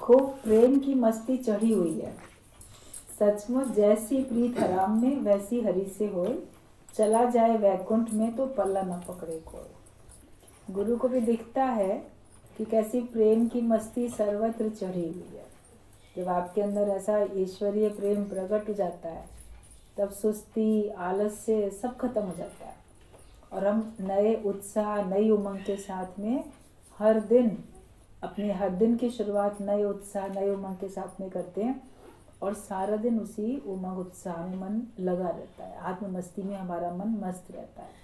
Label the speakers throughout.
Speaker 1: खूब प्रेम की मस्ती चढ़ी हुई है। सचमुच जैसी प्रीत हराम में वैसी हरि से होए, चला जाए वैकुंठ में तो पल्ला न पकड़े कोई। गुरु को भी दिखता है कि कैसी प्रेम की मस्ती सर्वत्र चढ़ी हुई है। जब आपके अंदर ऐसा ईश्वरीय प्रेम प्रकट हो जाता है तब सुस्ती, आलस्य सब खत्म हो जाता है और हम नए उत्साह, नई उमंग के साथ में हर दिन की शुरुआत नए उत्साह, नए उमंग के साथ में करते हैं और सारा दिन उसी उमंग उत्साह में मन लगा रहता है। आत्म मस्ती में हमारा मन मस्त रहता है।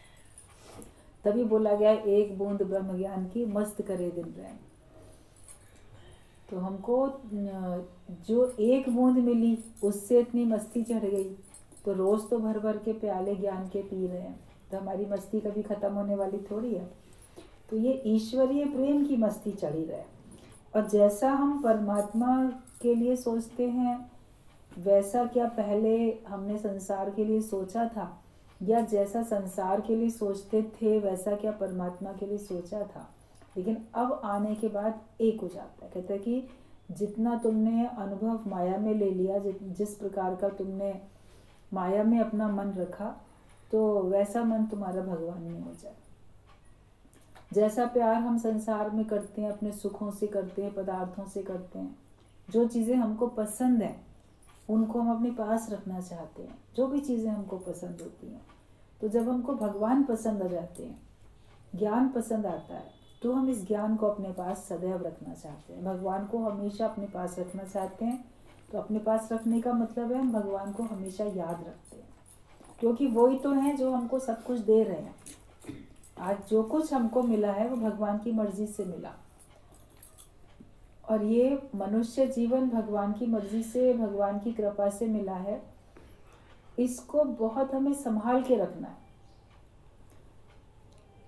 Speaker 1: तभी बोला गया एक बूंद ब्रह्म ज्ञान की मस्त करे दिन रैन। तो हमको जो एक बूंद मिली उससे इतनी मस्ती चढ़ गई, तो रोज तो भर भर के प्याले ज्ञान के पी रहे हैं, तो हमारी मस्ती कभी खत्म होने वाली थोड़ी है। तो ये ईश्वरीय प्रेम की मस्ती चढ़ी रहे। और जैसा हम परमात्मा के लिए सोचते हैं वैसा क्या पहले हमने संसार के लिए सोचा था, या जैसा संसार के लिए सोचते थे वैसा क्या परमात्मा के लिए सोचा था। लेकिन अब आने के बाद एक हो जाता है। कहते हैं कि जितना तुमने अनुभव माया में ले लिया, जिस प्रकार का तुमने माया में अपना मन रखा, तो वैसा मन तुम्हारा भगवान में हो जाए। जैसा प्यार हम संसार में करते हैं, अपने सुखों से करते हैं, पदार्थों से करते हैं, जो चीज़ें हमको पसंद हैं उनको हम अपने पास रखना चाहते हैं, जो भी चीज़ें हमको पसंद होती हैं। तो जब हमको भगवान पसंद आ जाते हैं, ज्ञान पसंद आता है, तो हम इस ज्ञान को अपने पास सदैव रखना चाहते हैं। भगवान को हमेशा अपने पास रखना चाहते हैं। तो अपने पास रखने का मतलब है हम भगवान को हमेशा याद रखते हैं, क्योंकि वही तो हैं जो हमको सब कुछ दे रहे हैं। आज जो कुछ हमको मिला है वो भगवान की मर्जी से मिला, और ये मनुष्य जीवन भगवान की मर्जी से, भगवान की कृपा से मिला है। इसको बहुत हमें संभाल के रखना है,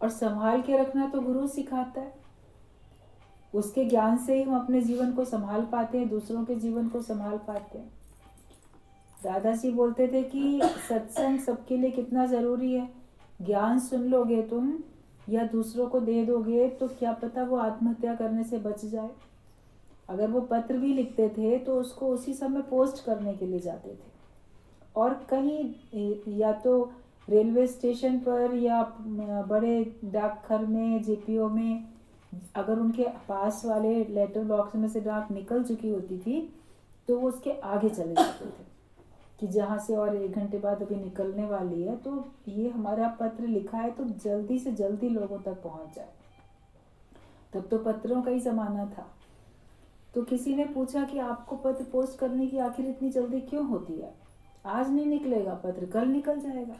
Speaker 1: और संभाल के रखना तो गुरु सिखाता है। उसके ज्ञान से ही हम अपने जीवन को संभाल पाते हैं, दूसरों के जीवन को संभाल पाते हैं। दादाजी बोलते थे कि सत्संग सबके लिए कितना ज़रूरी है। ज्ञान सुन लोगे तुम या दूसरों को दे दोगे तो क्या पता वो आत्महत्या करने से बच जाए। अगर वो पत्र भी लिखते थे तो उसको उसी समय पोस्ट करने के लिए जाते थे, और कहीं या तो रेलवे स्टेशन पर या बड़े डाकघर में, जेपीओ में, अगर उनके पास वाले लेटर बॉक्स में से डाक निकल चुकी होती थी तो वो उसके आगे चले जाते थे कि जहाँ से और 1 घंटे बाद अभी निकलने वाली है, तो ये हमारा पत्र लिखा है तो जल्दी से जल्दी लोगों तक पहुँच जाए। तब तो पत्रों का ही ज़माना था। तो किसी ने पूछा कि आपको पत्र पोस्ट करने की आखिर इतनी जल्दी क्यों होती है, आज नहीं निकलेगा पत्र, कल निकल जाएगा।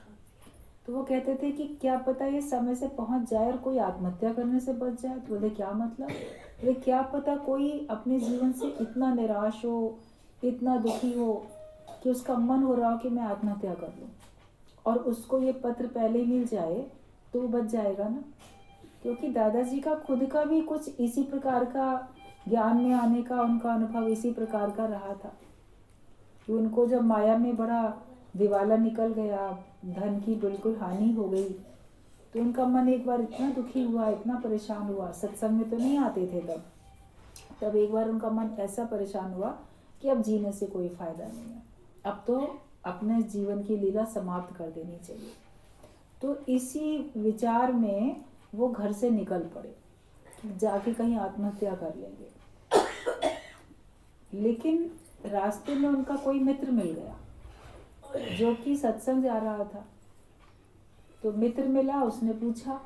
Speaker 1: तो वो कहते थे कि क्या पता ये समय से पहुंच जाए और कोई आत्महत्या करने से बच जाए। तो बोले क्या मतलब? बोले क्या पता कोई अपने जीवन से इतना निराश हो, इतना दुखी हो कि उसका मन हो रहा हो कि मैं आत्महत्या कर लूँ, और उसको ये पत्र पहले ही मिल जाए तो वो बच जाएगा ना। क्योंकि दादाजी का खुद का भी कुछ इसी प्रकार का ज्ञान में आने का उनका अनुभव इसी प्रकार का रहा था कि उनको जब माया में बड़ा दिवाला निकल गया, धन की बिल्कुल हानि हो गई, तो उनका मन एक बार इतना दुखी हुआ, इतना परेशान हुआ। सत्संग में तो नहीं आते थे तब एक बार उनका मन ऐसा परेशान हुआ कि अब जीने से कोई फ़ायदा नहीं है, अब तो अपने जीवन की लीला समाप्त कर देनी चाहिए। तो इसी विचार में वो घर से निकल पड़े, जाके कहीं आत्महत्या कर लेंगे। लेकिन रास्ते में उनका कोई मित्र मिल गया जो कि सत्संग जा रहा था। तो मित्र मिला, उसने पूछा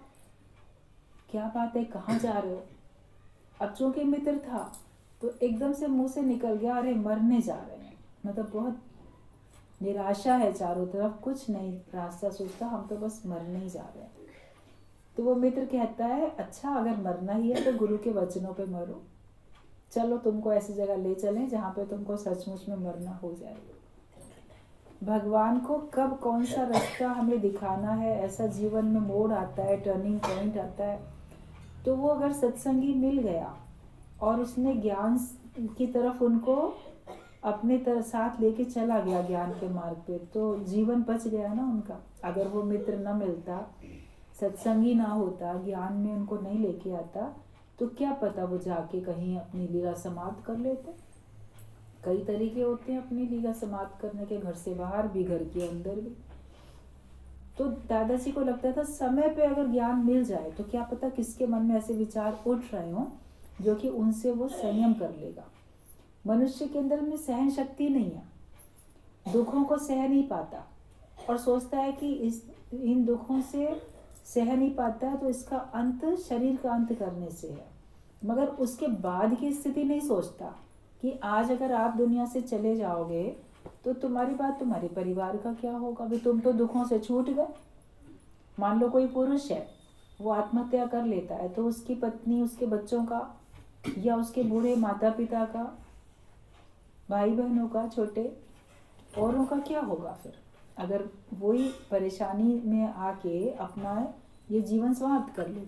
Speaker 1: क्या बात है, कहाँ जा रहे हो? अब चूंकि मित्र था तो एकदम से मुंह से निकल गया, अरे मरने जा रहे हैं। मतलब बहुत निराशा है चारों तरफ, कुछ नहीं रास्ता सोचता, हम तो बस मरने ही जा रहे हैं। तो वो मित्र कहता है अच्छा अगर मरना ही है तो गुरु के वचनों पे मरो, चलो तुमको ऐसी जगह ले चलें जहाँ पे तुमको सचमुच में मरना हो जाएगा। भगवान को कब कौन सा रास्ता हमें दिखाना है, ऐसा जीवन में मोड़ आता है, टर्निंग पॉइंट आता है, तो वो अगर सत्संगी मिल गया और उसने ज्ञान की तरफ उनको अपने साथ लेके चला गया ज्ञान के मार्ग पे, तो जीवन बच गया ना उनका। अगर वो मित्र न मिलता, सत्संगी ना होता, ज्ञान में उनको नहीं लेके आता, तो तो क्या पता वो जाके कहीं अपनी लीला समाप्त कर लेते। कई तरीके होते हैं अपनी लीला समाप्त करने के, घर से बाहर भी, घर के अंदर भी। तो दादाजी को लगता था समय पे अगर ज्ञान मिल जाए तो क्या पता किसके मन में ऐसे विचार उठ रहे हों जो कि उनसे वो संयम कर लेगा। मनुष्य के अंदर में सहन शक्ति नहीं है, दुखों को सह नहीं पाता और सोचता है कि इन दुखों से सह नहीं पाता है तो इसका अंत शरीर का अंत करने से है। मगर उसके बाद की स्थिति नहीं सोचता कि आज अगर आप दुनिया से चले जाओगे तो तुम्हारी बात तुम्हारे परिवार का क्या होगा। अभी तुम तो दुखों से छूट गए। मान लो कोई पुरुष है, वो आत्महत्या कर लेता है तो उसकी पत्नी, उसके बच्चों का, या उसके बूढ़े माता पिता का, भाई बहनों का, छोटे औरों का क्या होगा फिर, अगर वही परेशानी में आके अपना ये जीवन समाप्त कर ले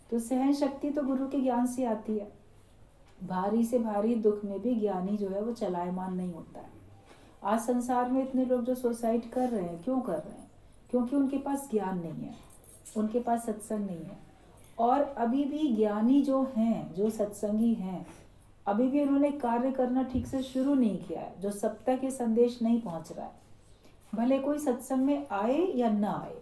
Speaker 1: तो सहन शक्ति तो गुरु के ज्ञान से आती है। भारी से भारी दुख में भी ज्ञानी जो है वो चलायमान नहीं होता है। आज संसार में इतने लोग जो सुसाइड कर रहे हैं, क्यों कर रहे हैं? क्योंकि उनके पास ज्ञान नहीं है, उनके पास सत्संग नहीं है। और अभी भी ज्ञानी जो हैं, जो सत्संगी हैं, अभी भी उन्होंने कार्य करना ठीक से शुरू नहीं किया है। जो सप्ताह के संदेश नहीं पहुंच रहा है, भले कोई सत्संग में आए या ना आए,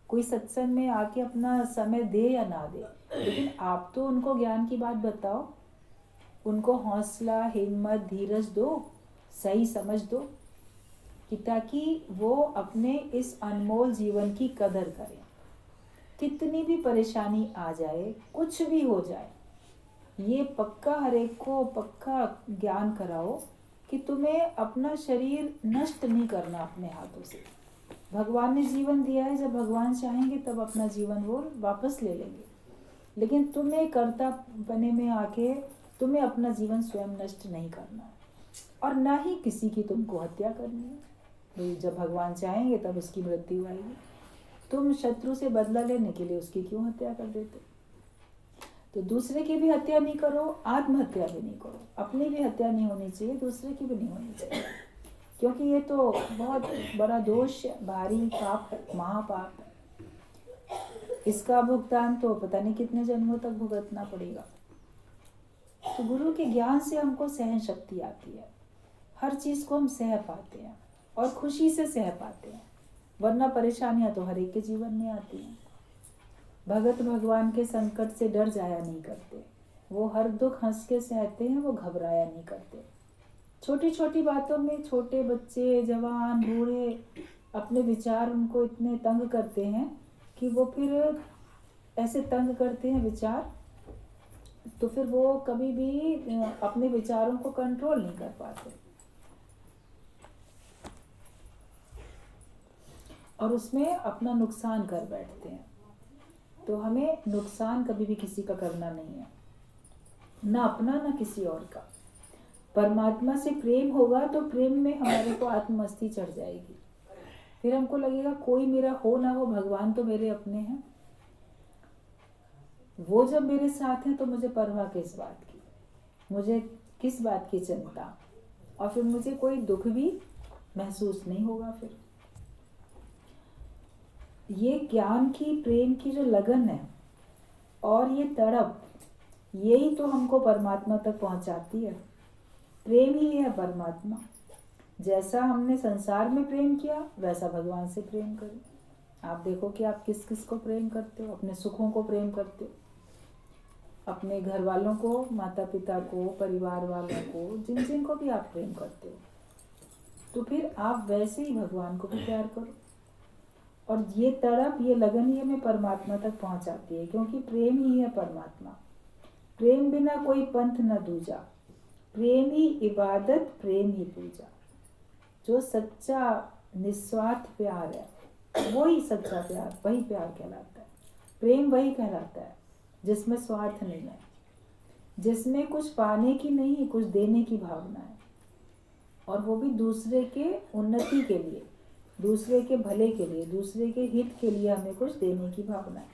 Speaker 1: कोई सत्संग में आके अपना समय दे या ना दे, लेकिन आप तो उनको ज्ञान की बात बताओ, उनको हौसला, हिम्मत, धीरज दो, सही समझ दो, कि ताकि वो अपने इस अनमोल जीवन की कदर करें। कितनी भी परेशानी आ जाए, कुछ भी हो जाए, ये पक्का हर एक को पक्का ज्ञान कराओ कि तुम्हें अपना शरीर नष्ट नहीं करना अपने हाथों से। भगवान ने जीवन दिया है, जब भगवान चाहेंगे तब अपना जीवन वो वापस ले लेंगे, लेकिन तुम्हें कर्ता बने में आके तुम्हें अपना जीवन स्वयं नष्ट नहीं करना है और ना ही किसी की तुमको हत्या करनी है। जब भगवान चाहेंगे तब उसकी मृत्यु आएगी। तुम शत्रु से बदला लेने के लिए उसकी क्यों हत्या कर देते? तो दूसरे की भी हत्या नहीं करो, आत्महत्या भी नहीं करो। अपनी भी हत्या नहीं होनी चाहिए, दूसरे की भी नहीं होनी चाहिए, क्योंकि ये तो बहुत बड़ा दोष है, भारी पाप है, महापाप है। इसका भुगतान तो पता नहीं कितने जन्मों तक भुगतना पड़ेगा। तो गुरु के ज्ञान से हमको सहन शक्ति आती है, हर चीज को हम सह पाते हैं और खुशी से सह पाते हैं, वरना परेशानियां तो हर एक के जीवन में आती हैं। भगत भगवान के संकट से डर जाया नहीं करते, वो हर दुख हंस के सहते हैं, वो घबराया नहीं करते। छोटी छोटी बातों में छोटे बच्चे, जवान, बूढ़े अपने विचार उनको इतने तंग करते हैं कि वो फिर ऐसे तंग करते हैं विचार, तो फिर वो कभी भी अपने विचारों को कंट्रोल नहीं कर पाते और उसमें अपना नुकसान कर बैठते हैं। तो हमें नुकसान कभी भी किसी का करना नहीं है, ना अपना ना किसी और का। परमात्मा से प्रेम होगा तो प्रेम में हमारे को आत्ममस्ती चढ़ जाएगी, फिर हमको लगेगा कोई मेरा हो ना हो, भगवान तो मेरे अपने हैं, वो जब मेरे साथ हैं तो मुझे परवाह किस बात की, मुझे किस बात की चिंता, और फिर मुझे कोई दुख भी महसूस नहीं होगा। फिर ये ज्ञान की, प्रेम की जो लगन है और ये तड़प, यही तो हमको परमात्मा तक पहुंचाती है। प्रेम ही है परमात्मा। जैसा हमने संसार में प्रेम किया वैसा भगवान से प्रेम करें। आप देखो कि आप किस किस को प्रेम करते हो। अपने सुखों को प्रेम करते हो, अपने घर वालों को, माता पिता को, परिवार वालों को, जिन जिन को भी आप प्रेम करते हो, तो फिर आप वैसे ही भगवान को भी प्यार करो। और ये तड़प, ये लगन ही हमें परमात्मा तक पहुंचाती है, क्योंकि प्रेम ही है परमात्मा। प्रेम बिना कोई पंथ न दूजा, प्रेम ही इबादत, प्रेम ही पूजा। जो सच्चा निस्वार्थ प्यार है वही सच्चा प्यार, वही प्यार कहलाता है। प्रेम वही कहलाता है जिसमें स्वार्थ नहीं है, जिसमें कुछ पाने की नहीं, कुछ देने की भावना है, और वो भी दूसरे के उन्नति के लिए, दूसरे के भले के लिए, दूसरे के हित के लिए हमें कुछ देने की भावना है।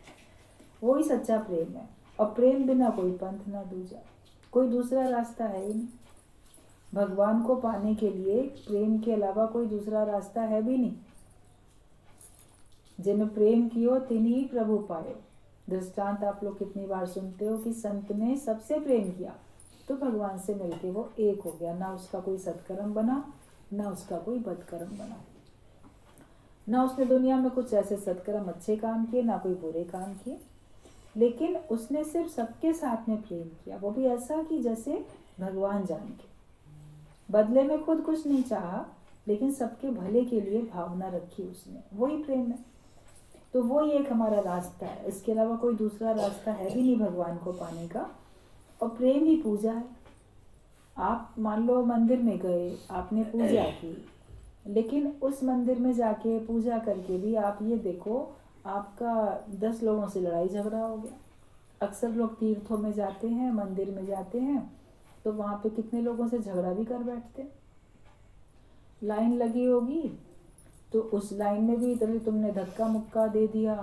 Speaker 1: वही सच्चा प्रेम है। और प्रेम बिना कोई पंथ ना दूजा, कोई दूसरा रास्ता है ही नहीं। भगवान को पाने के लिए प्रेम के अलावा कोई दूसरा रास्ता है भी नहीं। जिन प्रेम कियो तिन्ही प्रभु पाए, दृष्टांत आप लोग कितनी बार सुनते हो कि संत ने सबसे प्रेम किया तो भगवान से मिलके वो एक हो गया, ना उसका कोई सत्कर्म बना ना उसका कोई बदकर्म बना, ना उसने दुनिया में कुछ ऐसे सत्कर्म अच्छे काम किए ना कोई बुरे काम किए, लेकिन उसने सिर्फ सबके साथ में प्रेम किया, वो भी ऐसा कि जैसे भगवान जान के, बदले में खुद कुछ नहीं चाहा लेकिन सबके भले के लिए भावना रखी उसने, वही प्रेम है। तो वही एक हमारा रास्ता है, इसके अलावा कोई दूसरा रास्ता है भी नहीं भगवान को पाने का, और प्रेम ही पूजा है। आप मान लो मंदिर में गए, आपने पूजा की, लेकिन उस मंदिर में जाके पूजा करके भी आप ये देखो आपका 10 लोगों से लड़ाई झगड़ा हो गया। अक्सर लोग तीर्थों में जाते हैं, मंदिर में जाते हैं, तो वहाँ पे कितने लोगों से झगड़ा भी कर बैठते हैं। लाइन लगी होगी तो उस लाइन में भी तभी तुमने धक्का मुक्का दे दिया,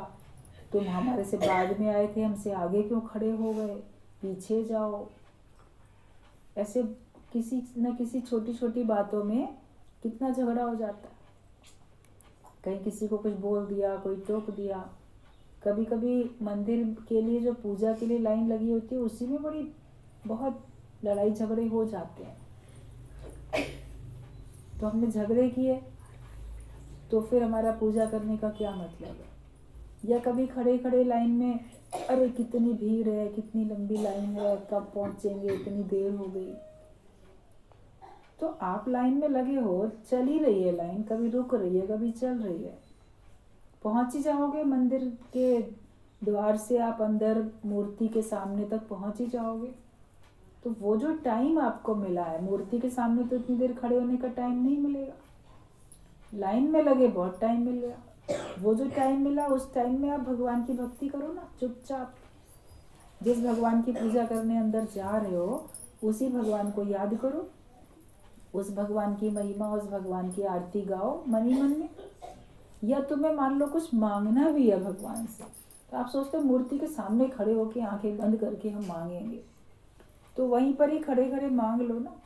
Speaker 1: तुम हमारे से बाद में आए थे, हमसे आगे क्यों खड़े हो गए, पीछे जाओ। ऐसे किसी न किसी छोटी छोटी बातों में कितना झगड़ा हो जाता है। कहीं किसी को कुछ बोल दिया, कोई टोक दिया। कभी कभी मंदिर के लिए जो पूजा के लिए लाइन लगी होती है उसी में बड़ी बहुत लड़ाई झगड़े हो जाते हैं। तो हमने झगड़े किए तो फिर हमारा पूजा करने का क्या मतलब है। या कभी खड़े खड़े लाइन में, अरे कितनी भीड़ है, कितनी लंबी लाइन है, कब पहुंचेंगे, इतनी देर हो गई। तो आप लाइन में लगे हो, चल ही रही है लाइन, कभी रुक रही है कभी चल रही है, पहुंच ही जाओगे मंदिर के द्वार से, आप अंदर मूर्ति के सामने तक पहुंच ही जाओगे। तो वो जो टाइम आपको मिला है, मूर्ति के सामने तो इतनी देर खड़े होने का टाइम नहीं मिलेगा, लाइन में लगे बहुत टाइम मिल गया। वो जो टाइम मिला उस टाइम में आप भगवान की भक्ति करो ना चुपचाप। जिस भगवान की पूजा करने अंदर जा रहे हो उसी भगवान को याद करो, उस भगवान की महिमा, उस भगवान की आरती गाओ मनी मन में। या तुम्हें मान लो कुछ मांगना भी है भगवान से, तो आप सोचते हो मूर्ति के सामने खड़े होके आंखें बंद करके हम मांगेंगे, तो वहीं पर ही खड़े खड़े मांग लो ना,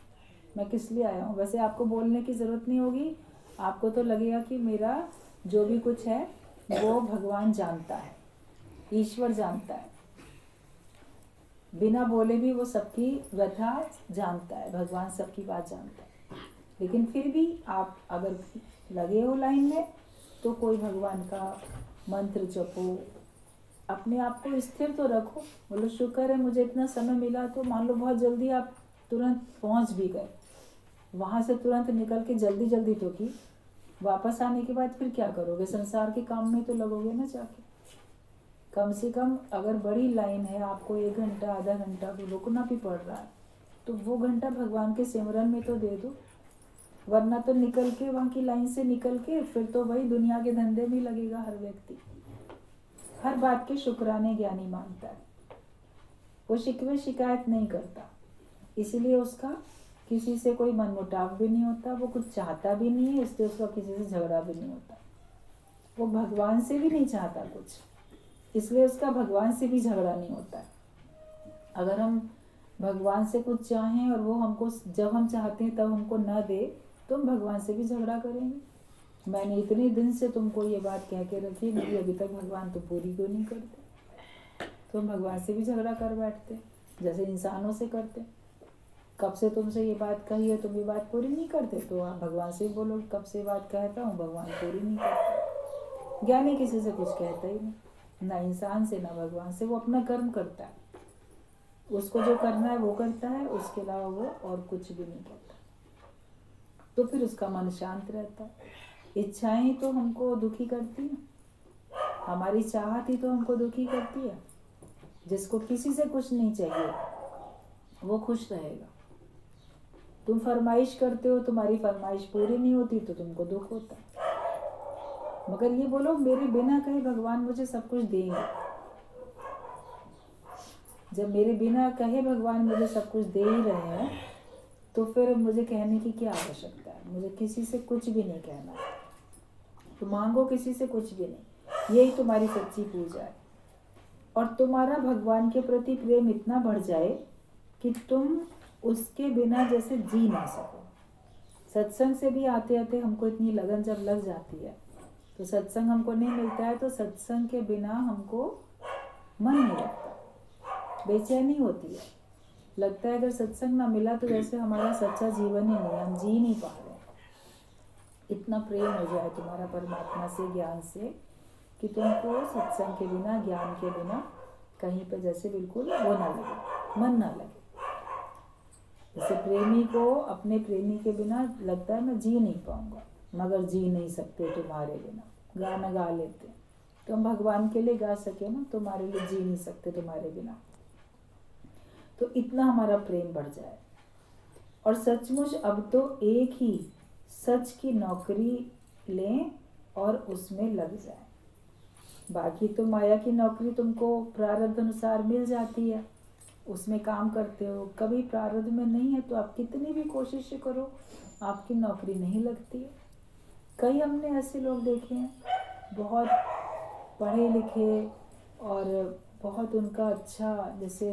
Speaker 1: मैं किस लिए आया हूँ। वैसे आपको बोलने की ज़रूरत नहीं होगी, आपको तो लगेगा कि मेरा जो भी कुछ है वो भगवान जानता है, ईश्वर जानता है, बिना बोले भी वो सबकी व्यथा जानता है, भगवान सबकी बात जानता है। लेकिन फिर भी आप अगर लगे हो लाइन में तो कोई भगवान का मंत्र जपो, अपने आप को स्थिर तो रखो, बोलो शुक्र है मुझे इतना समय मिला। तो मान लो बहुत जल्दी आप तुरंत पहुंच भी गए, वहाँ से तुरंत निकल के जल्दी जल्दी तो की, वापस आने के बाद फिर क्या करोगे, संसार के काम में तो लगोगे ना जाके। कम से कम अगर बड़ी लाइन है, आपको 1 घंटा आधा घंटा भी रुकना भी पड़ रहा है, तो वो घंटा भगवान के सिमरन में तो दे दो, वरना तो निकल के वहाँ की लाइन से निकल के फिर तो वही दुनिया के धंधे में लगेगा। हर व्यक्ति हर बात के शुक्राने ज्ञानी मानता है, वो शिकवे शिकायत नहीं करता, इसीलिए उसका किसी से कोई मनमुटाव भी नहीं होता, वो कुछ चाहता भी नहीं है, इसलिए उसका किसी से झगड़ा भी नहीं होता। वो भगवान से भी नहीं चाहता कुछ, इसलिए उसका भगवान से भी झगड़ा नहीं होता है। अगर हम भगवान से कुछ चाहें और वो हमको जब हम चाहते हैं तब हमको न दे, तो हम भगवान से भी झगड़ा करेंगे। मैंने इतने दिन से तुमको ये बात कह के रखी, मेरी अभी तक भगवान तो पूरी क्यों नहीं करते, तो हम भगवान से भी झगड़ा कर बैठते जैसे इंसानों से करते। कब से तुमसे ये बात कही है, तुम ये बात पूरी नहीं करते, तो आप भगवान से बोलो कब से बात कहता हूँ, भगवान पूरी नहीं करते। ज्ञानी किसी से कुछ कहता ही नहीं, ना इंसान से ना भगवान से, वो अपना कर्म करता है, उसको जो करना है वो करता है, उसके अलावा वो और कुछ भी नहीं करता। तो फिर उसका मन शांत रहता है। इच्छाएं तो हमको दुखी करती हैं, हमारी चाहत ही तो हमको दुखी करती है। जिसको किसी से कुछ नहीं चाहिए वो खुश रहेगा। तुम फरमाइश करते हो, तुम्हारी फरमाइश पूरी नहीं होती तो तुमको दुख होता है। मगर ये बोलो मेरे बिना कहे भगवान मुझे सब कुछ देंगे। जब मेरे बिना कहे भगवान मुझे सब कुछ दे ही रहे हैं, तो फिर मुझे कहने की क्या आवश्यकता है। मुझे किसी से कुछ भी नहीं कहना, तो मांगो किसी से कुछ भी नहीं। यही तुम्हारी सच्ची पूजा है। और तुम्हारा भगवान के प्रति प्रेम इतना बढ़ जाए कि तुम उसके बिना जैसे जी ना सको। सत्संग से भी आते आते हमको इतनी लगन जब लग जाती है, तो सत्संग हमको नहीं मिलता है, तो सत्संग के बिना हमको मन नहीं लगता, बेचैनी होती है, लगता है अगर सत्संग ना मिला तो जैसे हमारा सच्चा जीवन ही नहीं है, हम जी नहीं पा रहे। इतना प्रेम हो जाए तुम्हारा परमात्मा से, ज्ञान से, कि तुमको सत्संग के बिना, ज्ञान के बिना कहीं पे जैसे बिल्कुल वो ना लगे, मन ना लगे। जैसे प्रेमी को अपने प्रेमी के बिना लगता है मैं जी नहीं पाऊंगा, मगर जी नहीं सकते तुम्हारे बिना। गाना गा लेते, तो हम भगवान के लिए गा सके ना, तुम्हारे लिए जी नहीं सकते तुम्हारे बिना। तो इतना हमारा प्रेम बढ़ जाए। और सचमुच अब तो एक ही सच की नौकरी लें और उसमें लग जाए। बाकी तो माया की नौकरी तुमको प्रारब्ध अनुसार मिल जाती है, उसमें काम करते हो। कभी प्रारब्ध में नहीं है तो आप कितनी भी कोशिश करो, आपकी नौकरी नहीं लगती है। कई हमने ऐसे लोग देखे हैं, बहुत पढ़े लिखे और बहुत उनका अच्छा, जैसे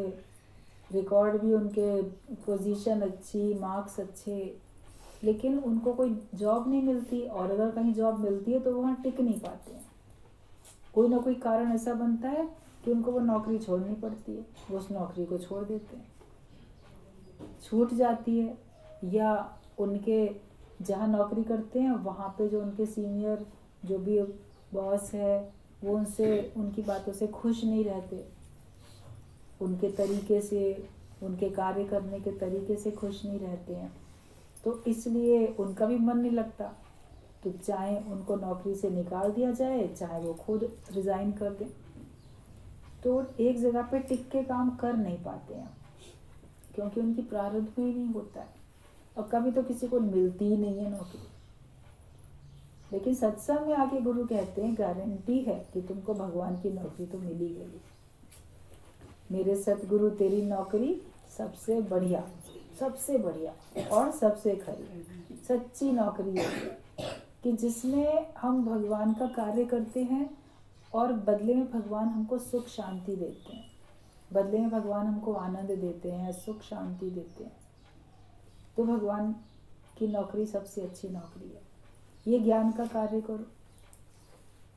Speaker 1: रिकॉर्ड भी उनके, पोजीशन अच्छी, मार्क्स अच्छे, लेकिन उनको कोई जॉब नहीं मिलती। और अगर कहीं जॉब मिलती है तो वहाँ टिक नहीं पाते हैं। कोई ना कोई कारण ऐसा बनता है कि उनको वो नौकरी छोड़नी पड़ती है, वो उस नौकरी को छोड़ देते हैं, छूट जाती है। या उनके जहाँ नौकरी करते हैं वहाँ पे जो उनके सीनियर जो भी बॉस है वो उनसे, उनकी बातों से खुश नहीं रहते, उनके तरीके से, उनके कार्य करने के तरीके से खुश नहीं रहते हैं, तो इसलिए उनका भी मन नहीं लगता। तो चाहे उनको नौकरी से निकाल दिया जाए, चाहे वो खुद रिज़ाइन कर दें, तो एक जगह पे टिक के काम कर नहीं पाते हैं, क्योंकि उनकी प्रारब्ध में ही नहीं होता है। और कभी तो किसी को मिलती ही नहीं है नौकरी। लेकिन सत्संग में आके गुरु कहते हैं गारंटी है कि तुमको भगवान की नौकरी तो मिली गई। मेरे सतगुरु तेरी नौकरी सबसे बढ़िया, सबसे बढ़िया और सबसे खरी सच्ची नौकरी है कि जिसमें हम भगवान का कार्य करते हैं और बदले में भगवान हमको सुख शांति देते हैं, बदले में भगवान हमको आनंद देते हैं, सुख शांति देते हैं। तो भगवान की नौकरी सबसे अच्छी नौकरी है। ये ज्ञान का कार्य करो।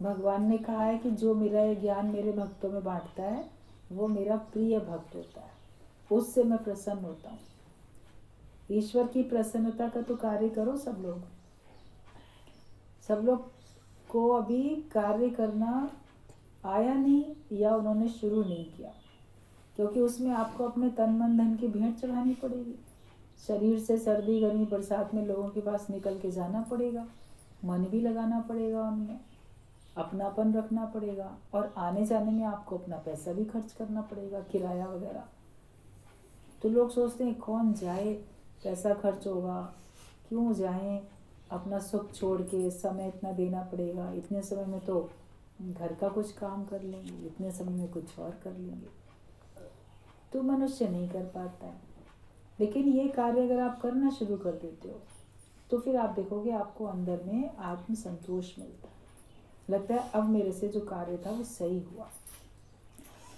Speaker 1: भगवान ने कहा है कि जो मेरा ये ज्ञान मेरे भक्तों में बांटता है वो मेरा प्रिय भक्त होता है, उससे मैं प्रसन्न होता हूँ। ईश्वर की प्रसन्नता का तो कार्य करो सब लोग। सब लोग को अभी कार्य करना आया नहीं या उन्होंने शुरू नहीं किया, क्योंकि उसमें आपको अपने तन मन धन की भेंट चढ़ानी पड़ेगी। शरीर से सर्दी गर्मी बरसात में लोगों के पास निकल के जाना पड़ेगा, मन भी लगाना पड़ेगा, उनमें अपनापन रखना पड़ेगा, और आने जाने में आपको अपना पैसा भी खर्च करना पड़ेगा, किराया वगैरह। तो लोग सोचते हैं कौन जाए, पैसा खर्च होगा, क्यों जाएं, अपना सुख छोड़ के, समय इतना देना पड़ेगा, इतने समय में तो घर का कुछ काम कर लेंगे, इतने समय में कुछ और कर लेंगे। तो मनुष्य नहीं कर पाता है। लेकिन ये कार्य अगर आप करना शुरू कर देते हो तो फिर आप देखोगे आपको अंदर में आत्म संतोष मिलता है, लगता है अब मेरे से जो कार्य था वो सही हुआ।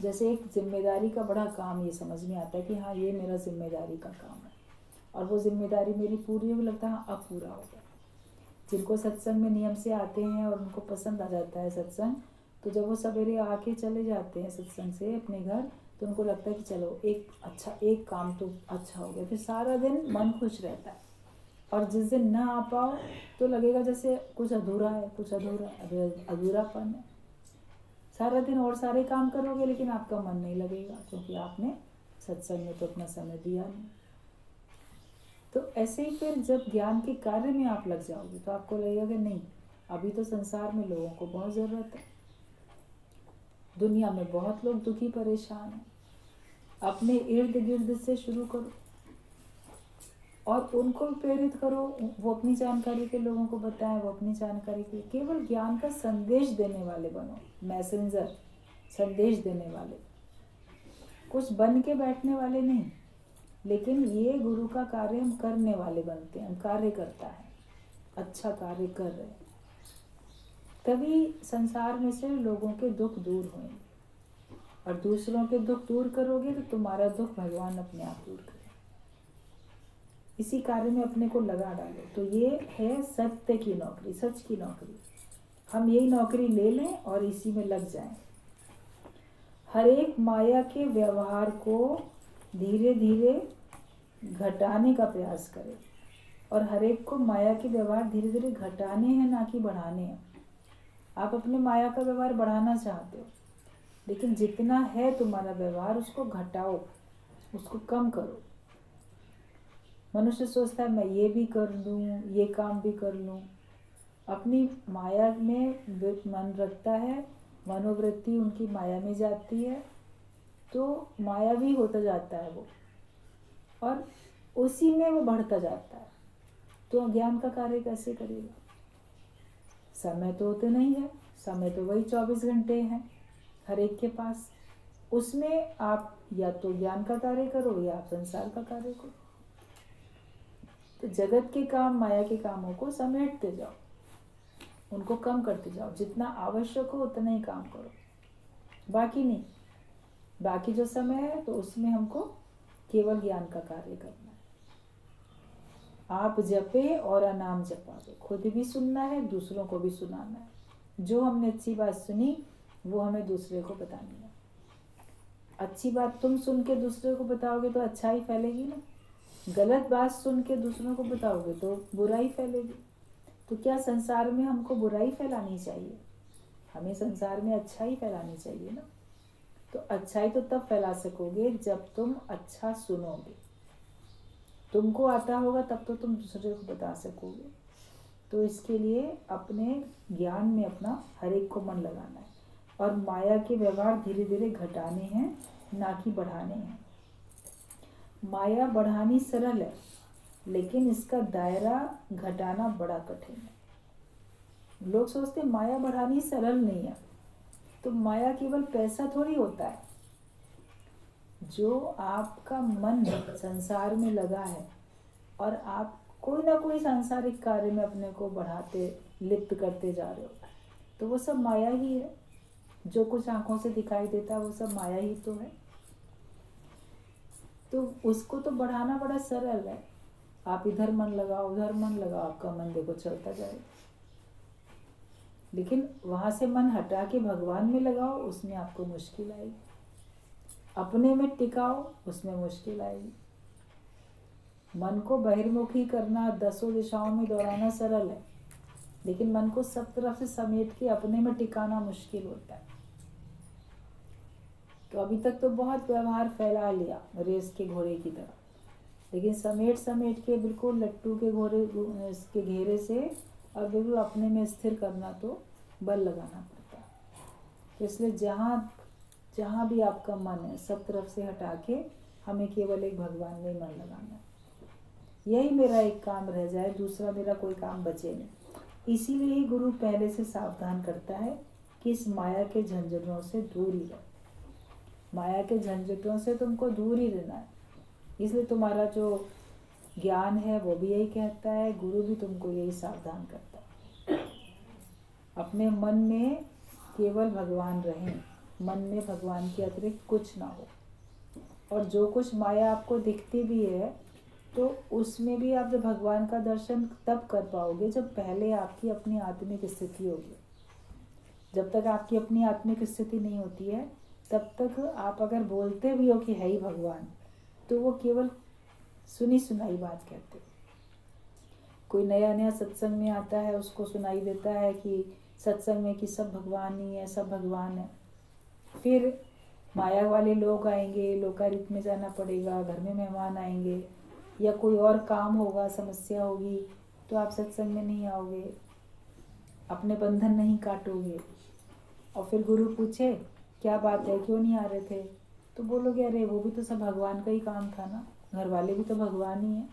Speaker 1: जैसे एक जिम्मेदारी का बड़ा काम ये समझ में आता है कि हाँ ये मेरा जिम्मेदारी का काम है, और वो जिम्मेदारी मेरी पूरी हो, लगता है हाँ अब पूरा हो गया। जिनको सत्संग में नियम से आते हैं और उनको पसंद आ जाता है सत्संग, तो जब वो सवेरे आके चले जाते हैं सत्संग से अपने घर, तो उनको लगता है कि चलो एक काम तो अच्छा हो गया, फिर सारा दिन मन खुश रहता है। और जिस दिन ना आ पाओ तो लगेगा जैसे कुछ अधूरा है, कुछ अधूरापन है। सारा दिन और सारे काम करोगे लेकिन आपका मन नहीं लगेगा, क्योंकि आपने सत्संग में तो अपना समय दिया नहीं। तो ऐसे ही फिर जब ज्ञान के कार्य में आप लग जाओगे तो आपको लगेगा कि नहीं, अभी तो संसार में लोगों को बहुत ज़रूरत है, दुनिया में बहुत लोग दुखी परेशान हैं। अपने इर्द गिर्द से शुरू करो और उनको प्रेरित करो, वो अपनी जानकारी के लोगों को बताएं, वो अपनी जानकारी के, केवल ज्ञान का संदेश देने वाले बनो, मैसेंजर, संदेश देने वाले, कुछ बन के बैठने वाले नहीं। लेकिन ये गुरु का कार्य हम करने वाले बनते हैं, हम कार्य करता है, अच्छा कार्य कर रहे हैं, तभी संसार में से लोगों के दुख दूर होंगे। और दूसरों के दुख दूर करोगे तो तुम्हारा दुख भगवान अपने आप दूर करें। इसी कार्य में अपने को लगा डालो। तो ये है सत्य की नौकरी, सच की नौकरी। हम यही नौकरी ले लें और इसी में लग जाएं। हर एक माया के व्यवहार को धीरे धीरे घटाने का प्रयास करें। और हर एक को माया के व्यवहार धीरे धीरे घटाने हैं, ना कि बढ़ाने हैं। आप अपने माया का व्यवहार बढ़ाना चाहते हो, लेकिन जितना है तुम्हारा व्यवहार उसको घटाओ, उसको कम करो। मनुष्य सोचता है मैं ये भी कर लूँ, ये काम भी कर लूँ। अपनी माया में मन रखता है, मनोवृत्ति उनकी माया में जाती है, तो मायावी होता जाता है वो, और उसी में वो बढ़ता जाता है। तो ज्ञान का कार्य कैसे करेगा? समय तो होते नहीं है, समय तो वही 24 घंटे हैं हर एक के पास। उसमें आप या तो ज्ञान का कार्य करो या आप संसार का कार्य करो। तो जगत के काम, माया के कामों को समेटते जाओ, उनको कम करते जाओ। जितना आवश्यक हो उतना ही काम करो, बाकी नहीं। बाकी जो समय है तो उसमें हमको केवल ज्ञान का कार्य करना है। आप जपे और अनाम जपावे, खुद भी सुनना है, दूसरों को भी सुनाना है। जो हमने अच्छी बात सुनी वो हमें दूसरे को बतानी है। अच्छी बात तुम सुन के दूसरे को बताओगे तो अच्छाई फैलेगी ना। गलत बात सुन के दूसरों को बताओगे तो बुराई फैलेगी। तो क्या संसार में हमको बुराई फैलानी चाहिए? हमें संसार में अच्छाई फैलानी चाहिए ना। तो अच्छाई तो तब फैला सकोगे जब तुम अच्छा सुनोगे। तुमको आता होगा तब तो तुम दूसरे को बता सकोगे। तो इसके लिए अपने ज्ञान में अपना हर एक को मन लगाना है, और माया के व्यवहार धीरे धीरे घटाने हैं, ना कि बढ़ाने हैं। माया बढ़ानी सरल है, लेकिन इसका दायरा घटाना बड़ा कठिन है। लोग सोचते माया बढ़ानी सरल नहीं है। तो माया केवल पैसा थोड़ी होता है। जो आपका मन संसार में लगा है और आप कोई ना कोई सांसारिक कार्य में अपने को बढ़ाते, लिप्त करते जा रहे हो, तो वो सब माया ही है। जो कुछ आंखों से दिखाई देता है वो सब माया ही तो है। तो उसको तो बढ़ाना बड़ा सरल है। आप इधर मन लगाओ, उधर मन लगाओ, आपका मन देखो चलता जाएगा। लेकिन वहां से मन हटा के भगवान में लगाओ, उसमें आपको मुश्किल आएगी। अपने में टिकाओ, उसमें मुश्किल आएगी। मन को बहिर्मुखी करना, 10 दिशाओं में दौड़ाना सरल है, लेकिन मन को सब तरफ से समेट के अपने में टिकाना मुश्किल होता है। तो अभी तक तो बहुत व्यवहार फैला लिया रेस के घोड़े की तरह, लेकिन समेट के बिल्कुल लट्टू के घोड़े इसके घेरे से और बिल्कुल अपने में स्थिर करना तो बल लगाना पड़ता है। तो इसलिए जहाँ भी आपका मन है सब तरफ से हटा के हमें केवल एक भगवान में मन लगाना है। यही मेरा एक काम रह जाए, दूसरा मेरा कोई काम बचे नहीं। इसीलिए ही गुरु पहले से सावधान करता है कि इस माया के झंझटों से दूर ही रहो। माया के झंझटों से तुमको दूर ही रहना है। इसलिए तुम्हारा जो ज्ञान है वो भी यही कहता है, गुरु भी तुमको यही सावधान करता है। अपने मन में केवल भगवान रहें, मन में भगवान के अतिरिक्त कुछ ना हो। और जो कुछ माया आपको दिखती भी है तो उसमें भी आप भगवान का दर्शन तब कर पाओगे जब पहले आपकी अपनी आत्मिक स्थिति होगी। जब तक आपकी अपनी आत्मिक स्थिति नहीं होती है तब तक आप अगर बोलते भी हो कि है ही भगवान, तो वो केवल सुनी सुनाई बात कहते। कोई नया नया सत्संग में आता है, उसको सुनाई देता है कि सत्संग में कि सब भगवान ही है, सब भगवान है। फिर माया वाले लोग आएंगे, लोकारित में जाना पड़ेगा, घर में मेहमान आएंगे या कोई और काम होगा, समस्या होगी, तो आप सत्संग में नहीं आओगे, अपने बंधन नहीं काटोगे। और फिर गुरु पूछे क्या बात है, क्यों नहीं आ रहे थे, तो बोलोगे अरे वो भी तो सब भगवान का ही काम था ना, घर वाले भी तो भगवान ही हैं,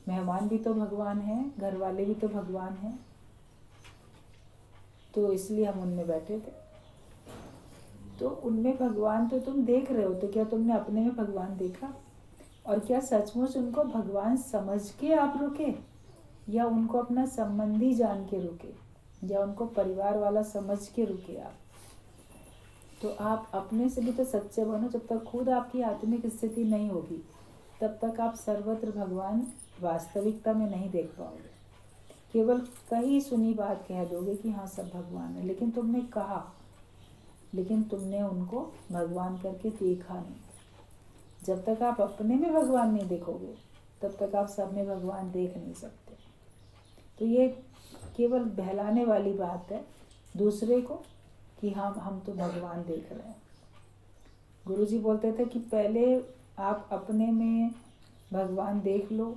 Speaker 1: मेहमान भी तो भगवान हैं, घर वाले भी तो भगवान हैं, तो इसलिए हम उनमें बैठे थे। तो उनमें भगवान तो तुम देख रहे हो, तो क्या तुमने अपने में भगवान देखा? और क्या सचमुच उनको भगवान समझ के आप रुके, या उनको अपना संबंधी जान के रुके, या उनको परिवार वाला समझ के रुके आप? तो आप अपने से भी तो सच्चे बनो। जब तक खुद आपकी आत्मिक स्थिति नहीं होगी तब तक आप सर्वत्र भगवान वास्तविकता में नहीं देख पाओगे। केवल कहीं सुनी बात कह दोगे कि हाँ सब भगवान है, लेकिन तुमने कहा लेकिन तुमने उनको भगवान करके देखा नहीं। जब तक आप अपने में भगवान नहीं देखोगे तब तक आप सब में भगवान देख नहीं सकते। तो ये केवल बहलाने वाली बात है दूसरे को कि हम तो भगवान देख रहे हैं। गुरुजी बोलते थे कि पहले आप अपने में भगवान देख लो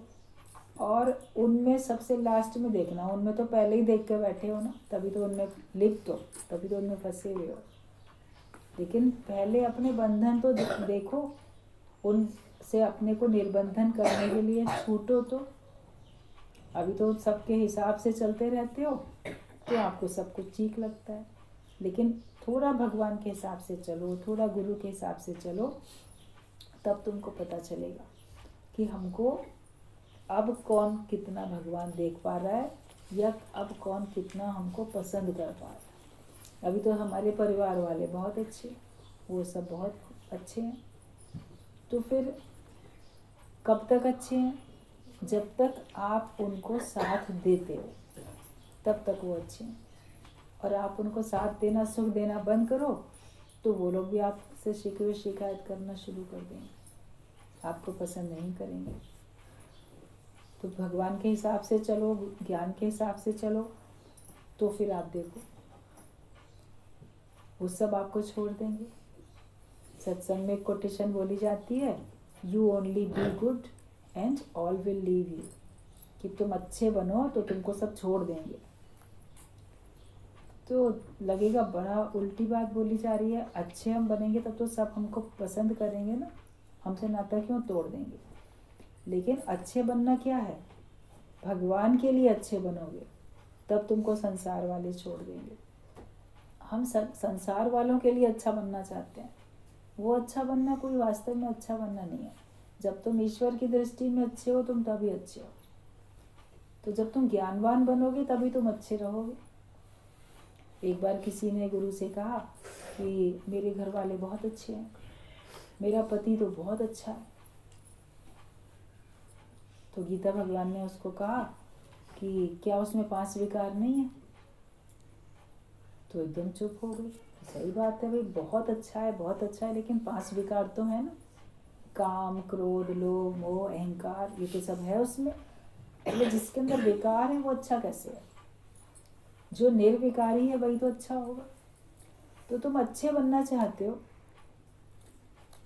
Speaker 1: और उनमें सबसे लास्ट में देखना। उनमें तो पहले ही देख के बैठे हो ना, तभी तो उनमें लिप्त हो, तभी तो उनमें फंसे हुए हो। लेकिन पहले अपने बंधन तो देखो, उनसे अपने को निर्बंधन करने के लिए छूटो। तो अभी तो सबके हिसाब से चलते रहते हो तो आपको सब कुछ ठीक लगता है, लेकिन थोड़ा भगवान के हिसाब से चलो, थोड़ा गुरु के हिसाब से चलो, तब तुमको पता चलेगा कि हमको अब कौन कितना भगवान देख पा रहा है या अब कौन कितना हमको पसंद कर पा रहा है। अभी तो हमारे परिवार वाले बहुत अच्छे, वो सब बहुत अच्छे हैं। तो फिर कब तक अच्छे हैं? जब तक आप उनको साथ देते हो तब तक वो अच्छे हैं। और आप उनको साथ देना, सुख देना बंद करो तो वो लोग भी आपसे शिकवे शिकायत करना शुरू कर देंगे, आपको पसंद नहीं करेंगे। तो भगवान के हिसाब से चलो, ज्ञान के हिसाब से चलो, तो फिर आप देखो वो सब आपको छोड़ देंगे। सत्संग में कोटेशन बोली जाती है, you only be good and all will leave you, कि तुम अच्छे बनो तो तुमको सब छोड़ देंगे। तो लगेगा बड़ा उल्टी बात बोली जा रही है। अच्छे हम बनेंगे तब तो सब हमको पसंद करेंगे ना, हमसे नाता क्यों तोड़ देंगे। लेकिन अच्छे बनना क्या है? भगवान के लिए अच्छे बनोगे तब तुमको संसार वाले छोड़ देंगे। हम संसार वालों के लिए अच्छा बनना चाहते हैं, वो अच्छा बनना कोई वास्तव में अच्छा बनना नहीं है। जब तुम ईश्वर की दृष्टि में अच्छे हो तुम तभी अच्छे हो। तो जब तुम ज्ञानवान बनोगे तभी तुम अच्छे रहोगे। एक बार किसी ने गुरु से कहा कि मेरे घर वाले बहुत अच्छे हैं, मेरा पति तो बहुत अच्छा है। तो गीता भगवान ने उसको कहा कि क्या उसमें 5 विकार नहीं है? तो एकदम चुप हो गई। सही बात है भाई, बहुत अच्छा है, बहुत अच्छा है, लेकिन 5 विकार तो है ना, काम, क्रोध, लोभ, मोह, अहंकार, ये तो सब है उसमें। मतलब जिसके अंदर विकार है वो अच्छा कैसे है? जो निर्विकारी है वही तो अच्छा होगा। तो तुम अच्छे बनना चाहते हो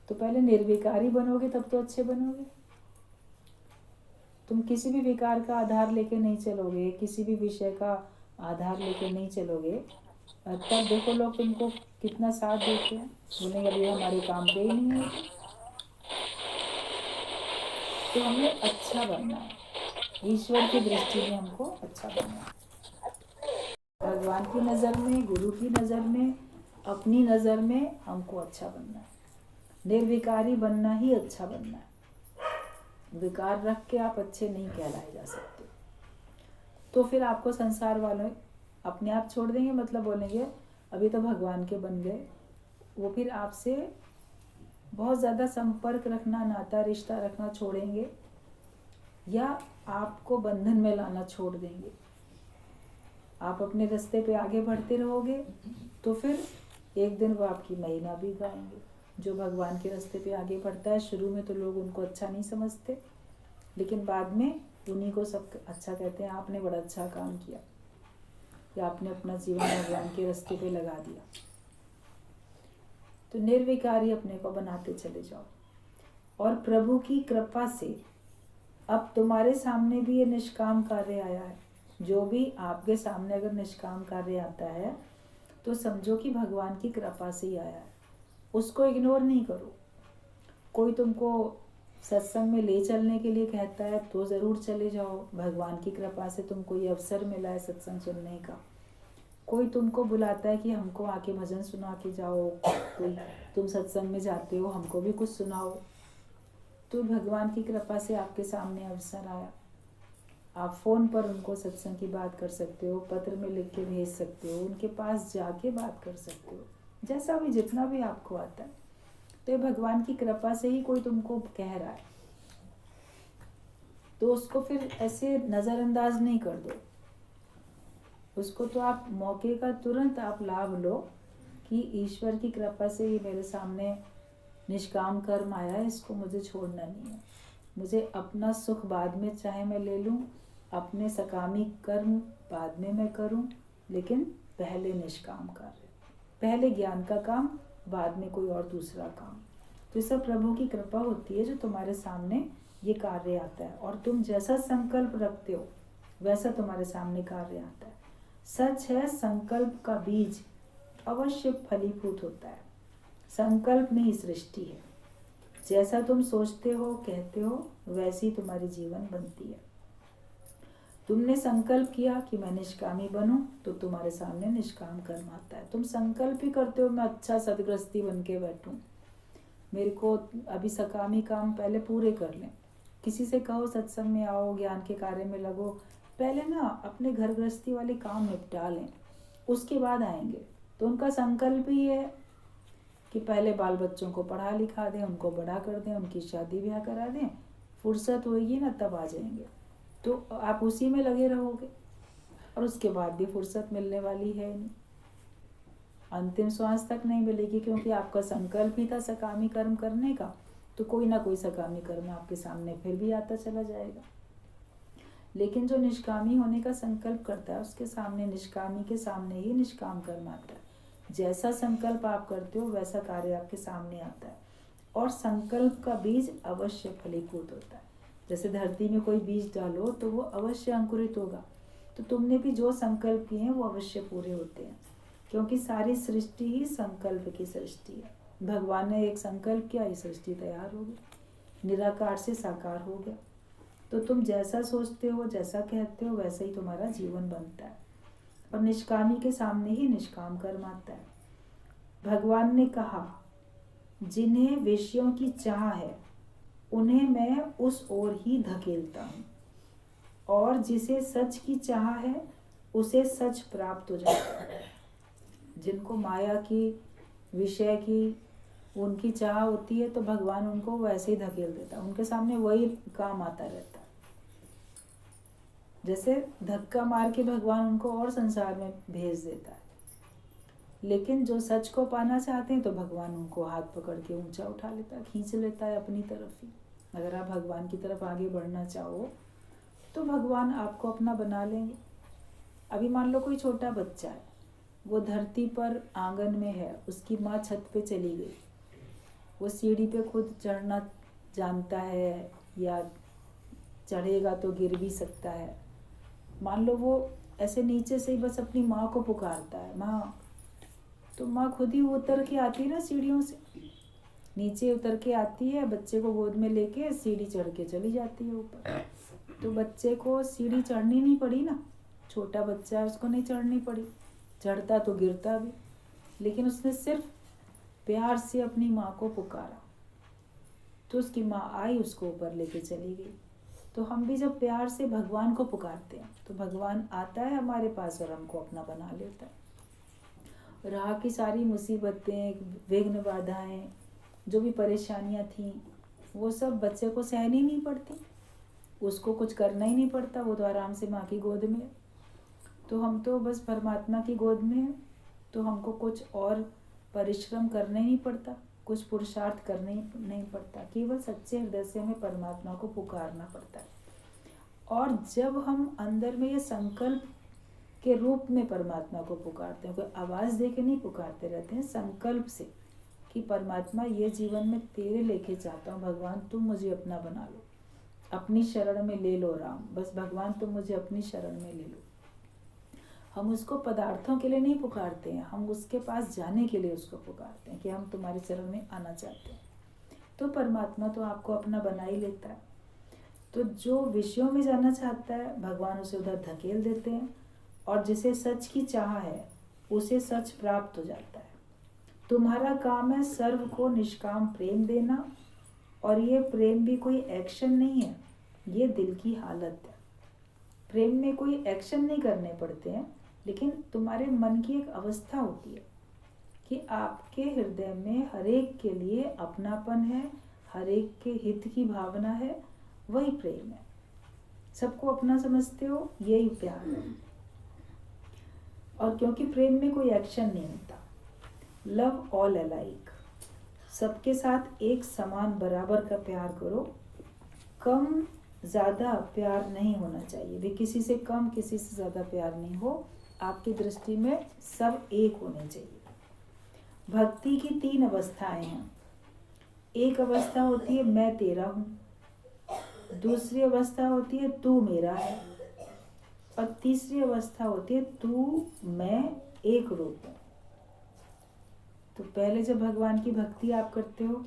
Speaker 1: तो पहले निर्विकारी बनोगे तब तो अच्छे बनोगे। तुम किसी भी विकार का आधार लेके नहीं चलोगे, किसी भी विषय का आधार लेके नहीं चलोगे, तब देखो लोग तुमको कितना साथ देते हैं, बोलेंगे अभी हमारे काम पे ही नहीं है। तो हमें अच्छा बनना है, ईश्वर की दृष्टि में हमको अच्छा बनना है। भगवान की नज़र में, गुरु की नज़र में, अपनी नज़र में हमको अच्छा बनना है। निर्विकारी बनना ही अच्छा बनना है। विकार रख के आप अच्छे नहीं कहलाए जा सकते। तो फिर आपको संसार वालों अपने आप छोड़ देंगे, मतलब बोलेंगे अभी तो भगवान के बन गए। वो फिर आपसे बहुत ज़्यादा संपर्क रखना, नाता रिश्ता रखना छोड़ेंगे या आपको बंधन में लाना छोड़ देंगे। आप अपने रास्ते पे आगे बढ़ते रहोगे तो फिर एक दिन वो आपकी महिमा भी गाएंगे। जो भगवान के रास्ते पे आगे बढ़ता है, शुरू में तो लोग उनको अच्छा नहीं समझते, लेकिन बाद में उन्हीं को सब अच्छा कहते हैं, आपने बड़ा अच्छा काम किया या आपने अपना जीवन भगवान के रास्ते पे लगा दिया। तो निर्विकारी अपने को बनाते चले जाओ। और प्रभु की कृपा से अब तुम्हारे सामने भी ये निष्काम कार्य आया है। जो भी आपके सामने अगर निष्काम कार्य आता है तो समझो कि भगवान की कृपा से ही आया है। उसको इग्नोर नहीं करो। कोई तुमको सत्संग में ले चलने के लिए कहता है तो ज़रूर चले जाओ, भगवान की कृपा से तुमको ये अवसर मिला है सत्संग सुनने का। कोई तुमको बुलाता है कि हमको आके भजन सुना के जाओ, कोई तुम सत्संग में जाते हो हमको भी कुछ सुनाओ, तो भगवान की कृपा से आपके सामने अवसर आया। आप फ़ोन पर उनको सत्संग की बात कर सकते हो, पत्र में लिख के भेज सकते हो, उनके पास जाके बात कर सकते हो, जैसा भी जितना भी आपको आता है। तो ये भगवान की कृपा से ही कोई तुमको कह रहा है, तो उसको फिर ऐसे नज़रअंदाज नहीं कर दो। उसको तो आप मौके का तुरंत आप लाभ लो कि ईश्वर की कृपा से ये मेरे सामने निष्काम कर्म आया है, इसको मुझे छोड़ना नहीं है। मुझे अपना सुख बाद में चाहे मैं ले लूँ, अपने सकामी कर्म बाद में मैं करूँ, लेकिन पहले निष्काम कार्य, पहले ज्ञान का काम, बाद में कोई और दूसरा काम। तो ये सब प्रभु की कृपा होती है जो तुम्हारे सामने ये कार्य आता है, और तुम जैसा संकल्प रखते हो वैसा तुम्हारे सामने कार्य आता है। सच है, संकल्प का बीज अवश्य फलीभूत होता है। संकल्प में ही सृष्टि है। जैसा तुम सोचते हो, कहते हो, वैसी तुम्हारी जीवन बनती है। तुमने संकल्प किया कि मैं निष्कामी बनूं, तो तुम्हारे सामने निष्काम कर्म आता है। तुम संकल्प ही करते हो मैं अच्छा सदगृहस्थी बन के बैठूं, मेरे को अभी सकामी काम पहले पूरे कर लें। किसी से कहो सत्संग में आओ, ज्ञान के कार्य में लगो, पहले ना अपने घर गृहस्थी वाले काम निपटा लें, उसके बाद आएंगे। तो उनका संकल्प ही है कि पहले बाल बच्चों को पढ़ा लिखा दें, उनको बड़ा कर दें, उनकी शादी ब्याह करा दें, फुर्सत होगी ना तब आ जाएंगे। तो आप उसी में लगे रहोगे, और उसके बाद भी फुर्सत मिलने वाली है नहीं, अंतिम श्वास तक नहीं मिलेगी, क्योंकि आपका संकल्प ही था सकामी कर्म करने का। तो कोई ना कोई सकामी कर्म आपके सामने फिर भी आता चला जाएगा। लेकिन जो निष्कामी होने का संकल्प करता है, उसके सामने, निष्कामी के सामने ही निष्काम कर्म आता है। जैसा संकल्प आप करते हो वैसा कार्य आपके सामने आता है, और संकल्प का बीज अवश्य फलीभूत होता है। जैसे धरती में कोई बीज डालो तो वो अवश्य अंकुरित होगा। तो तुमने भी जो संकल्प किए हैं वो अवश्य पूरे होते हैं, क्योंकि सारी सृष्टि ही संकल्प की सृष्टि है। भगवान ने एक संकल्प किया, ये सृष्टि तैयार हो गई, निराकार से साकार हो गया। तो तुम जैसा सोचते हो, जैसा कहते हो, वैसा ही तुम्हारा जीवन बनता है, और निष्कामी के सामने ही निष्काम कर्म आता है। भगवान ने कहा, जिन्हें विषयों की चाह है उन्हें मैं उस ओर ही धकेलता हूँ, और जिसे सच की चाह है उसे सच प्राप्त हो जाता है। जिनको माया की, विषय की उनकी चाह होती है, तो भगवान उनको वैसे ही धकेल देता है, उनके सामने वही काम आता रहता है। जैसे धक्का मार के भगवान उनको और संसार में भेज देता है। लेकिन जो सच को पाना चाहते हैं तो भगवान उनको हाथ पकड़ के ऊंचा उठा लेता है, खींच लेता है अपनी तरफ ही। अगर आप भगवान की तरफ आगे बढ़ना चाहो तो भगवान आपको अपना बना लेंगे। अभी मान लो कोई छोटा बच्चा है, वो धरती पर आंगन में है, उसकी माँ छत पे चली गई, वो सीढ़ी पे खुद चढ़ना जानता है, या चढ़ेगा तो गिर भी सकता है। मान लो वो ऐसे नीचे से ही बस अपनी माँ को पुकारता है, माँ, तो माँ खुद ही उतर के आती है ना, सीढ़ियों से नीचे उतर के आती है, बच्चे को गोद में लेके सीढ़ी चढ़ के चली जाती है ऊपर। तो बच्चे को सीढ़ी चढ़नी नहीं पड़ी ना, छोटा बच्चा है, उसको नहीं चढ़नी पड़ी, चढ़ता तो गिरता भी, लेकिन उसने सिर्फ प्यार से अपनी माँ को पुकारा, तो उसकी माँ आई, उसको ऊपर लेके चली गई। तो हम भी जब प्यार से भगवान को पुकारते हैं तो भगवान आता है हमारे पास और हमको अपना बना लेता है। राह की सारी मुसीबतें, विघ्न, बाधाएं, जो भी परेशानियां थी, वो सब बच्चे को सहनी नहीं पड़ती, उसको कुछ करना ही नहीं पड़ता, वो तो आराम से माँ की गोद में। तो हम तो बस परमात्मा की गोद में हैं, तो हमको कुछ और परिश्रम करना ही नहीं पड़ता, कुछ पुरुषार्थ करना ही नहीं पड़ता, केवल सच्चे हृदय से हमें परमात्मा को पुकारना पड़ता है। और जब हम अंदर में ये संकल्प के रूप में परमात्मा को पुकारते हैं, कोई आवाज़ दे के नहीं पुकारते रहते हैं, संकल्प से कि परमात्मा ये जीवन में तेरे लेके चाहता हूँ, भगवान तुम मुझे अपना बना लो, अपनी शरण में ले लो राम, बस भगवान तुम मुझे अपनी शरण में ले लो। हम उसको पदार्थों के लिए नहीं पुकारते हैं, हम उसके पास जाने के लिए उसको पुकारते हैं कि हम तुम्हारे चरण में आना चाहते हैं। तो परमात्मा तो आपको अपना बना ही लेता है। तो जो विषयों में जाना चाहता है भगवान उसे उधर धकेल देते हैं, और जिसे सच की चाह है उसे सच प्राप्त हो जाता है। तुम्हारा काम है सर्व को निष्काम प्रेम देना, और ये प्रेम भी कोई एक्शन नहीं है, ये दिल की हालत है। प्रेम में कोई एक्शन नहीं करने पड़ते हैं, लेकिन तुम्हारे मन की एक अवस्था होती है कि आपके हृदय में हरेक के लिए अपनापन है, हरेक के हित की भावना है, वही प्रेम है। सबको अपना समझते हो, यही प्यार है। और क्योंकि प्रेम में कोई एक्शन नहीं होता, लव ऑल अलाइक, सबके साथ एक समान बराबर का प्यार करो। कम ज़्यादा प्यार नहीं होना चाहिए, भी किसी से कम किसी से ज़्यादा प्यार नहीं हो। आपकी दृष्टि में सब एक होने चाहिए। भक्ति की 3 अवस्थाएं हैं। एक अवस्था होती है मैं तेरा हूँ, दूसरी अवस्था होती है तू मेरा है, और तीसरी अवस्था होती है तू मैं एक रूप हूँ। तो पहले जब भगवान की भक्ति आप करते हो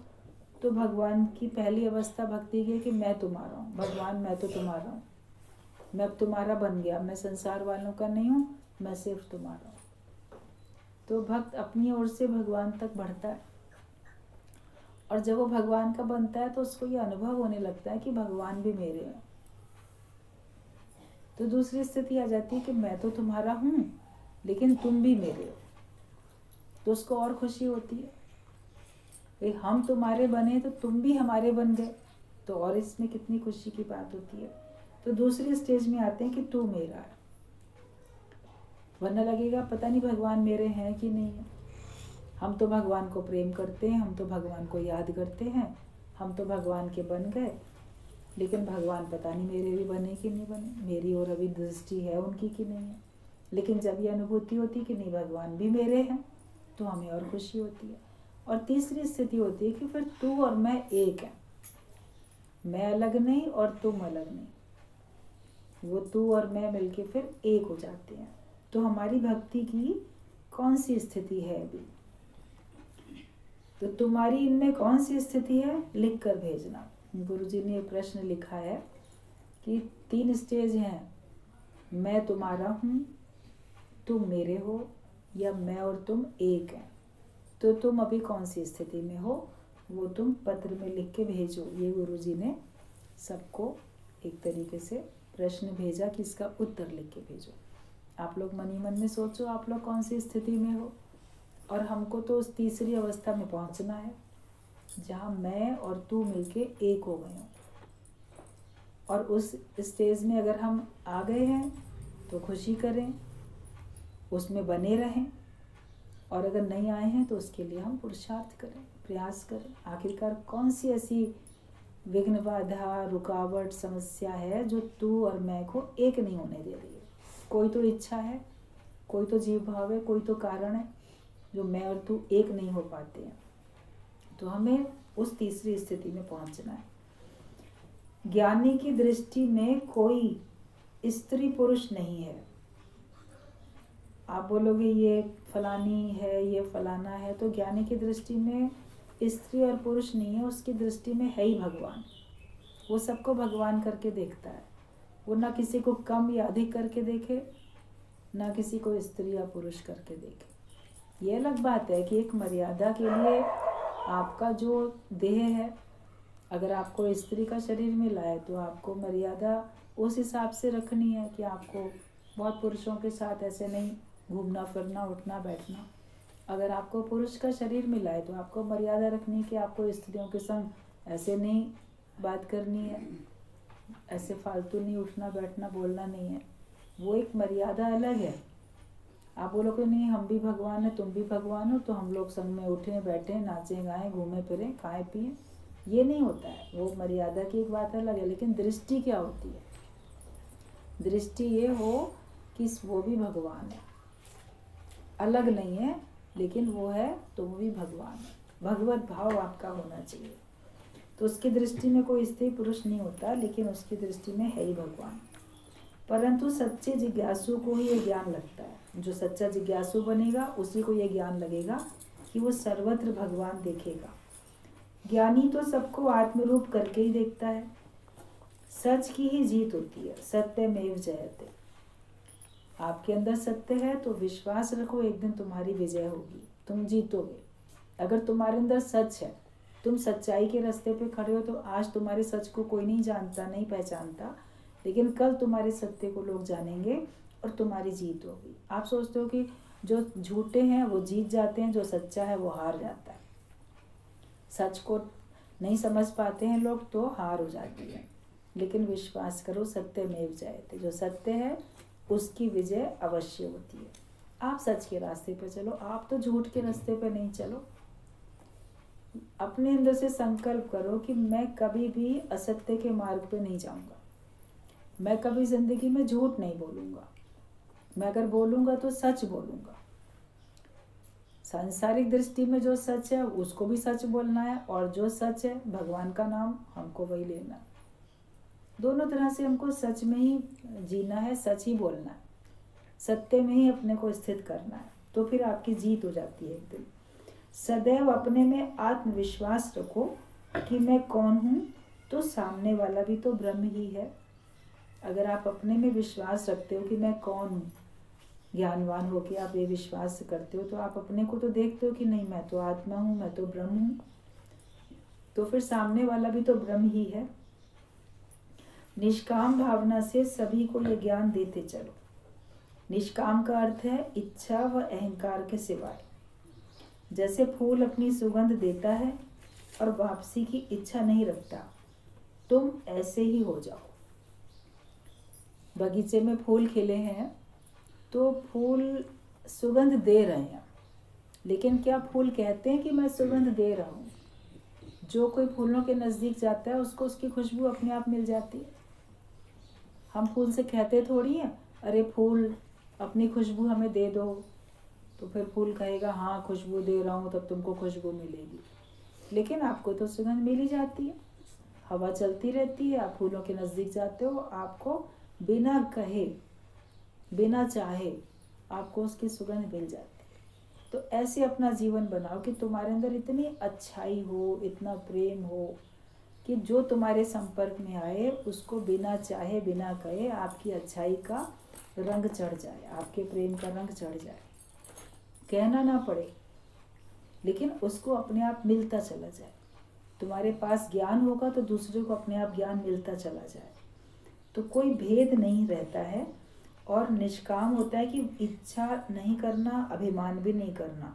Speaker 1: तो भगवान की पहली अवस्था भक्ति की है कि मैं तुम्हारा हूँ, भगवान मैं तो तुम्हारा हूँ, मैं अब तुम्हारा बन गया, मैं संसार वालों का नहीं हूँ, मैं सिर्फ तुम्हारा हूँ। तो भक्त अपनी ओर से भगवान तक बढ़ता है, और जब वो भगवान का बनता है तो उसको ये अनुभव होने लगता है कि भगवान भी मेरे हैं। तो दूसरी स्थिति आ जाती है कि मैं तो तुम्हारा हूँ लेकिन तुम भी मेरे हो, तो उसको और खुशी होती है। हम तुम्हारे बने तो तुम भी हमारे बन गए, तो और इसमें कितनी खुशी की बात होती है। तो दूसरी स्टेज में आते हैं कि तू मेरा है, वरना लगेगा पता नहीं भगवान मेरे हैं कि नहीं है। हम तो भगवान को प्रेम करते हैं, हम तो भगवान को याद करते हैं, हम तो भगवान के बन गए, लेकिन भगवान पता नहीं मेरे भी बने कि नहीं बने, मेरी और अभी दृष्टि है उनकी कि नहीं है। लेकिन जब ये अनुभूति होती कि नहीं भगवान भी मेरे हैं, तो हमें और खुशी होती है। और तीसरी स्थिति होती है कि फिर तू और मैं एक है, मैं अलग नहीं और तुम अलग नहीं, वो तू और मैं मिलके फिर एक हो जाते हैं। तो हमारी भक्ति की कौन सी स्थिति है अभी, तो तुम्हारी इनमें कौन सी स्थिति है लिख कर भेजना। गुरुजी ने प्रश्न लिखा है कि 3 स्टेज हैं, मैं तुम्हारा हूँ, तुम मेरे हो, या मैं और तुम एक हैं। तो तुम अभी कौन सी स्थिति में हो वो तुम पत्र में लिख के भेजो। ये गुरुजी ने सबको एक तरीके से प्रश्न भेजा कि इसका उत्तर लिख के भेजो। आप लोग मन ही मन में सोचो आप लोग कौन सी स्थिति में हो, और हमको तो उस तीसरी अवस्था में पहुंचना है जहाँ मैं और तू मिलके एक हो गए हों। और उस स्टेज में अगर हम आ गए हैं तो खुशी करें, उसमें बने रहें, और अगर नहीं आए हैं तो उसके लिए हम पुरुषार्थ करें, प्रयास करें। आखिरकार कौन सी ऐसी विघ्न बाधा रुकावट समस्या है जो तू और मैं को एक नहीं होने दे रही है। कोई तो इच्छा है, कोई तो जीव भाव है, कोई तो कारण है जो मैं और तू एक नहीं हो पाते हैं। तो हमें उस तीसरी स्थिति में पहुंचना है। ज्ञानी की दृष्टि में कोई स्त्री पुरुष नहीं है। आप बोलोगे ये फलानी है, ये फलाना है, तो ज्ञानी की दृष्टि में स्त्री और पुरुष नहीं है, उसकी दृष्टि में है ही भगवान। वो सबको भगवान करके देखता है, वो ना किसी को कम या अधिक करके देखे, ना किसी को स्त्री या पुरुष करके देखे। ये अलग बात है कि एक मर्यादा के लिए आपका जो देह है, अगर आपको स्त्री का शरीर मिला है तो आपको मर्यादा उस हिसाब से रखनी है कि आपको बहुत पुरुषों के साथ ऐसे नहीं घूमना फिरना उठना बैठना। अगर आपको पुरुष का शरीर मिला है तो आपको मर्यादा रखनी है कि आपको स्त्रियों के संग ऐसे नहीं बात करनी है, ऐसे फालतू नहीं उठना बैठना बोलना नहीं है। वो एक मर्यादा अलग है। आप बोलोगे नहीं हम भी भगवान है तुम भी भगवान हो, तो हम लोग संग में उठें बैठें नाचें गाएं घूमें फिरें खाएं पिएं, ये नहीं होता है। वो मर्यादा की एक बात अलग है। लेकिन दृष्टि क्या होती है? दृष्टि ये हो कि वो भी भगवान है, अलग नहीं है, लेकिन वो है तो वो भी भगवान है। भगवत भाव आपका होना चाहिए। तो उसकी दृष्टि में कोई स्त्री पुरुष नहीं होता, लेकिन उसकी दृष्टि में है ही भगवान। परंतु सच्चे जिज्ञासु को ही ये ज्ञान लगता है। जो सच्चा जिज्ञासु बनेगा उसी को ये ज्ञान लगेगा कि वो सर्वत्र भगवान देखेगा। ज्ञानी तो सबको आत्मरूप करके ही देखता है। सच की ही जीत होती है, सत्यमेव जयते। आपके अंदर सत्य है तो विश्वास रखो एक दिन तुम्हारी विजय होगी, तुम जीतोगे। अगर तुम्हारे अंदर सच है, तुम सच्चाई के रास्ते पे खड़े हो, तो आज तुम्हारे सच को कोई नहीं जानता नहीं पहचानता, लेकिन कल तुम्हारे सत्य को लोग जानेंगे और तुम्हारी जीत होगी। आप सोचते हो कि जो झूठे हैं वो जीत जाते हैं, जो सच्चा है वो हार जाता है। सच को नहीं समझ पाते हैं लोग तो हार हो जाती है। लेकिन विश्वास करो सत्यमेव जयते, जो सत्य है उसकी विजय अवश्य होती है। आप सच के रास्ते पे चलो, आप तो झूठ के रास्ते पे नहीं चलो। अपने अंदर से संकल्प करो कि मैं कभी भी असत्य के मार्ग पे नहीं जाऊंगा, मैं कभी जिंदगी में झूठ नहीं बोलूंगा, मैं अगर बोलूंगा तो सच बोलूंगा। सांसारिक दृष्टि में जो सच है उसको भी सच बोलना है, और जो सच है भगवान का नाम हमको वही लेना है। दोनों तरह से हमको सच में ही जीना है, सच ही बोलना है, सत्य में ही अपने को स्थित करना है, तो फिर आपकी जीत हो जाती है एक दिन। सदैव अपने में आत्मविश्वास रखो कि मैं कौन हूँ, तो सामने वाला भी तो ब्रह्म ही है। अगर आप अपने में विश्वास रखते हो कि मैं कौन हूँ, ज्ञानवान हो के आप ये विश्वास करते हो, तो आप अपने को तो देखते हो कि नहीं मैं तो आत्मा हूँ, मैं तो ब्रह्म हूँ, तो फिर सामने वाला भी तो ब्रह्म ही है। निष्काम भावना से सभी को ये ज्ञान देते चलो। निष्काम का अर्थ है इच्छा व अहंकार के सिवाय। जैसे फूल अपनी सुगंध देता है और वापसी की इच्छा नहीं रखता, तुम ऐसे ही हो जाओ। बगीचे में फूल खिले हैं तो फूल सुगंध दे रहे हैं, लेकिन क्या फूल कहते हैं कि मैं सुगंध दे रहा हूँ? जो कोई फूलों के नज़दीक जाता है उसको उसकी खुशबू अपने आप मिल जाती है। हम फूल से कहते थोड़ी हैं अरे फूल अपनी खुशबू हमें दे दो, तो फिर फूल कहेगा हाँ खुशबू दे रहा हूँ, तब तुमको खुशबू मिलेगी। लेकिन आपको तो सुगंध मिल ही जाती है, हवा चलती रहती है, आप फूलों के नज़दीक जाते हो, आपको बिना कहे बिना चाहे आपको उसकी सुगंध मिल जाती है। तो ऐसे अपना जीवन बनाओ कि तुम्हारे अंदर इतनी अच्छाई हो, इतना प्रेम हो कि जो तुम्हारे संपर्क में आए उसको बिना चाहे बिना कहे आपकी अच्छाई का रंग चढ़ जाए, आपके प्रेम का रंग चढ़ जाए। कहना ना पड़े, लेकिन उसको अपने आप मिलता चला जाए। तुम्हारे पास ज्ञान होगा तो दूसरे को अपने आप ज्ञान मिलता चला जाए, तो कोई भेद नहीं रहता है। और निष्काम होता है कि इच्छा नहीं करना, अभिमान भी नहीं करना,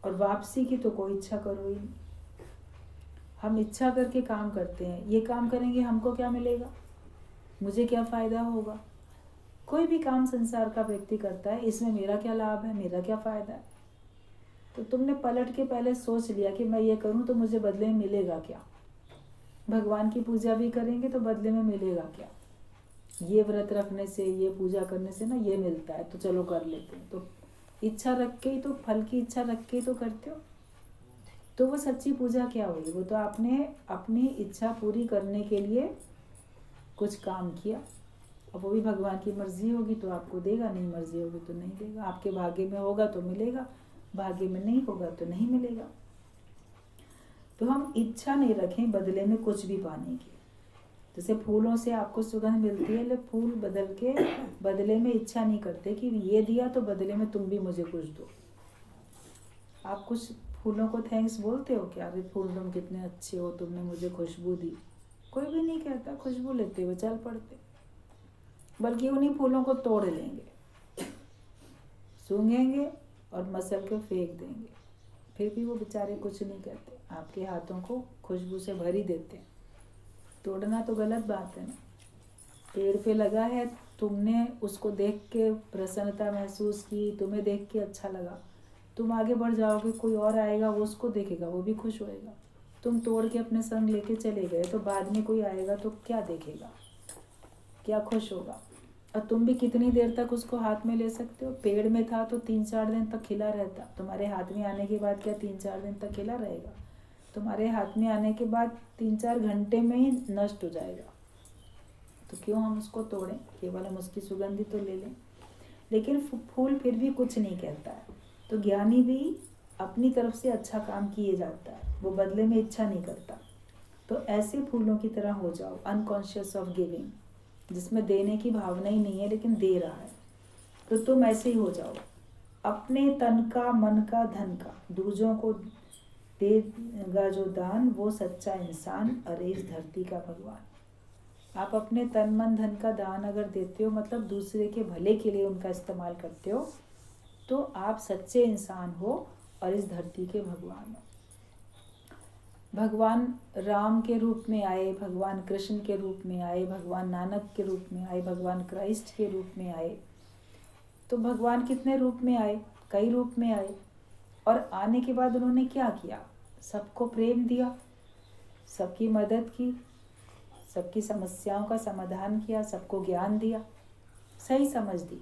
Speaker 1: और वापसी की तो कोई इच्छा करो ही नहीं। हम इच्छा करके काम करते हैं, ये काम करेंगे हमको क्या मिलेगा, मुझे क्या फ़ायदा होगा। कोई भी काम संसार का व्यक्ति करता है, इसमें मेरा क्या लाभ है, मेरा क्या फ़ायदा है। तो तुमने पलट के पहले सोच लिया कि मैं ये करूँ तो मुझे बदले में मिलेगा क्या। भगवान की पूजा भी करेंगे तो बदले में मिलेगा क्या, ये व्रत रखने से, ये पूजा करने से ना ये मिलता है तो चलो कर लेते हैं। तो इच्छा रख के ही तो, फल की इच्छा रख के ही तो करते हो, तो वो सच्ची पूजा क्या हुई। वो तो आपने अपनी इच्छा पूरी करने के लिए कुछ काम किया। अब वो भी भगवान की मर्जी होगी तो आपको देगा, नहीं मर्जी होगी तो नहीं देगा। आपके भाग्य में होगा तो मिलेगा, भाग्य में नहीं होगा तो नहीं मिलेगा। तो हम इच्छा नहीं रखें बदले में कुछ भी पाने की। जैसे फूलों से आपको सुगंध मिलती है, लेकिन फूल बदल के बदले में इच्छा नहीं करते कि ये दिया तो बदले में तुम भी मुझे कुछ दो। आप कुछ फूलों को थैंक्स बोलते हो क्या, अरे फूल तुम कितने अच्छे हो, तुमने मुझे खुशबू दी? कोई भी नहीं कहता, खुशबू लेते हुए चल पड़ते, बल्कि उन्हीं फूलों को तोड़ लेंगे, सूंघेंगे और मसल के फेंक देंगे, फिर भी वो बेचारे कुछ नहीं कहते, आपके हाथों को खुशबू से भर ही देते हैं। तोड़ना तो गलत बात है ना। पेड़ पे लगा है, तुमने उसको देख के प्रसन्नता महसूस की, तुम्हें देख के अच्छा लगा, तुम आगे बढ़ जाओगे, कोई और आएगा वो उसको देखेगा, वो भी खुश होएगा। तुम तोड़ के अपने संग लेके चले गए तो बाद में कोई आएगा तो क्या देखेगा, क्या खुश होगा। और तुम भी कितनी देर तक उसको हाथ में ले सकते हो। पेड़ में था तो 3-4 दिन तक खिला रहता, तुम्हारे हाथ में आने के बाद क्या 3-4 दिन तक खिला रहेगा? तुम्हारे हाथ में आने के बाद 3-4 घंटे में ही नष्ट हो जाएगा। तो क्यों हम उसको तोड़ें, केवल हम उसकी सुगंधी तो ले लें। लेकिन फूल फिर भी कुछ नहीं कहता है, तो ज्ञानी भी अपनी तरफ से अच्छा काम किए जाता है, वो बदले में इच्छा नहीं करता। तो ऐसे फूलों की तरह हो जाओ, अनकॉन्शियस ऑफ गिविंग, जिसमें देने की भावना ही नहीं है लेकिन दे रहा है। तो तुम ऐसे ही हो जाओ, अपने तन का, मन का, धन का दूसरों को देगा जो दान, वो सच्चा इंसान, अरे इस धरती का भगवान। आप अपने तन मन धन का दान अगर देते हो, मतलब दूसरे के भले के लिए उनका इस्तेमाल करते हो, तो आप सच्चे इंसान हो और इस धरती के भगवान हो। भगवान राम के रूप में आए, भगवान कृष्ण के रूप में आए, भगवान नानक के रूप में आए, भगवान क्राइस्ट के रूप में आए, तो भगवान कितने रूप में आए, कई रूप में आए, और आने के बाद उन्होंने क्या किया, सबको प्रेम दिया, सबकी मदद की, सबकी समस्याओं का समाधान किया, सबको ज्ञान दिया, सही समझ दी।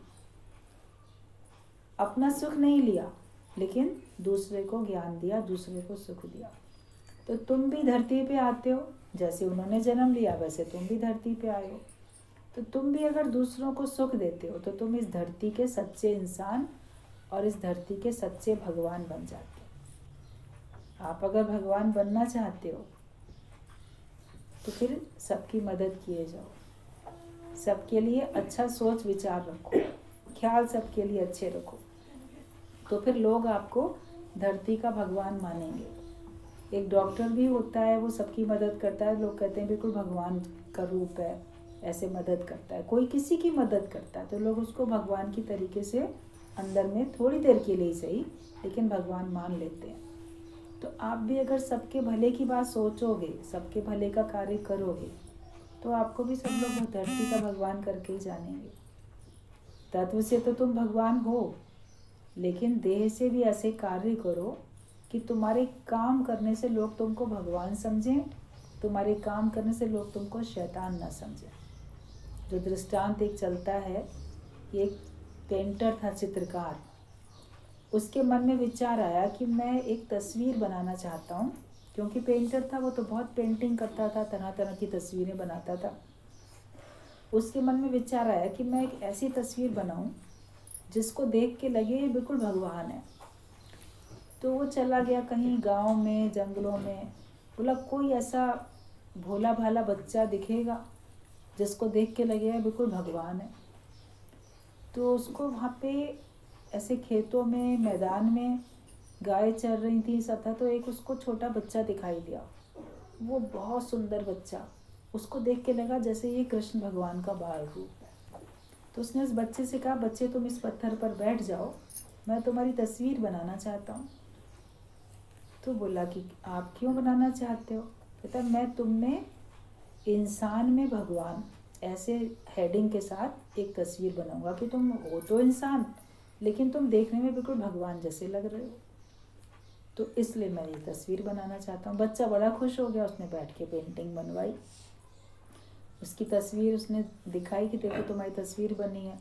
Speaker 1: अपना सुख नहीं लिया लेकिन दूसरे को ज्ञान दिया, दूसरे को सुख दिया। तो तुम भी धरती पे आते हो, जैसे उन्होंने जन्म लिया वैसे तुम भी धरती पे आए हो। तो तुम भी अगर दूसरों को सुख देते हो तो तुम इस धरती के सच्चे इंसान और इस धरती के सच्चे भगवान बन जाते हो। आप अगर भगवान बनना चाहते हो तो फिर सबकी मदद किए जाओ, सबके लिए अच्छा सोच विचार रखो, ख्याल सबके लिए अच्छे रखो, तो फिर लोग आपको धरती का भगवान मानेंगे। एक डॉक्टर भी होता है, वो सबकी मदद करता है, लोग कहते हैं बिल्कुल भगवान का रूप है, ऐसे मदद करता है। कोई किसी की मदद करता है तो लोग उसको भगवान की तरीके से अंदर में थोड़ी देर के लिए सही लेकिन भगवान मान लेते हैं। तो आप भी अगर सबके भले की बात सोचोगे, सबके भले का कार्य करोगे, तो आपको भी सब लोग धरती का भगवान करके ही जानेंगे। तत्व से तो तुम भगवान हो, लेकिन देह से भी ऐसे कार्य करो कि तुम्हारे काम करने से लोग तुमको भगवान समझें, तुम्हारे काम करने से लोग तुमको शैतान ना समझें। जो दृष्टांत एक चलता है, एक पेंटर था, चित्रकार, उसके मन में विचार आया कि मैं एक तस्वीर बनाना चाहता हूँ। क्योंकि पेंटर था वो तो बहुत पेंटिंग करता था, तरह तरह की तस्वीरें बनाता था। उसके मन में विचार आया कि मैं एक ऐसी तस्वीर बनाऊँ जिसको देख के लगे ये बिल्कुल भगवान है। तो वो चला गया कहीं गांव में, जंगलों में, बोला कोई ऐसा भोला भाला बच्चा दिखेगा जिसको देख के लगेगा बिल्कुल भगवान है। तो उसको वहाँ पे ऐसे खेतों में, मैदान में गाय चर रही थी सब था, तो एक उसको छोटा बच्चा दिखाई दिया। वो बहुत सुंदर बच्चा, उसको देख के लगा जैसे ये कृष्ण भगवान का बाल रूप है। तो उसने उस बच्चे से कहा, बच्चे तुम इस पत्थर पर बैठ जाओ, मैं तुम्हारी तस्वीर बनाना चाहता हूँ। तो बोला कि आप क्यों बनाना चाहते हो? कहता मैं तुम में इंसान में भगवान, ऐसे हेडिंग के साथ एक तस्वीर बनाऊंगा कि तुम हो तो इंसान लेकिन तुम देखने में बिल्कुल भगवान जैसे लग रहे हो। तो इसलिए मैं ये तस्वीर बनाना चाहता हूँ। बच्चा बड़ा खुश हो गया, उसने बैठ के पेंटिंग बनवाई, उसकी तस्वीर उसने दिखाई कि देखो तुम्हारी तस्वीर बनी है।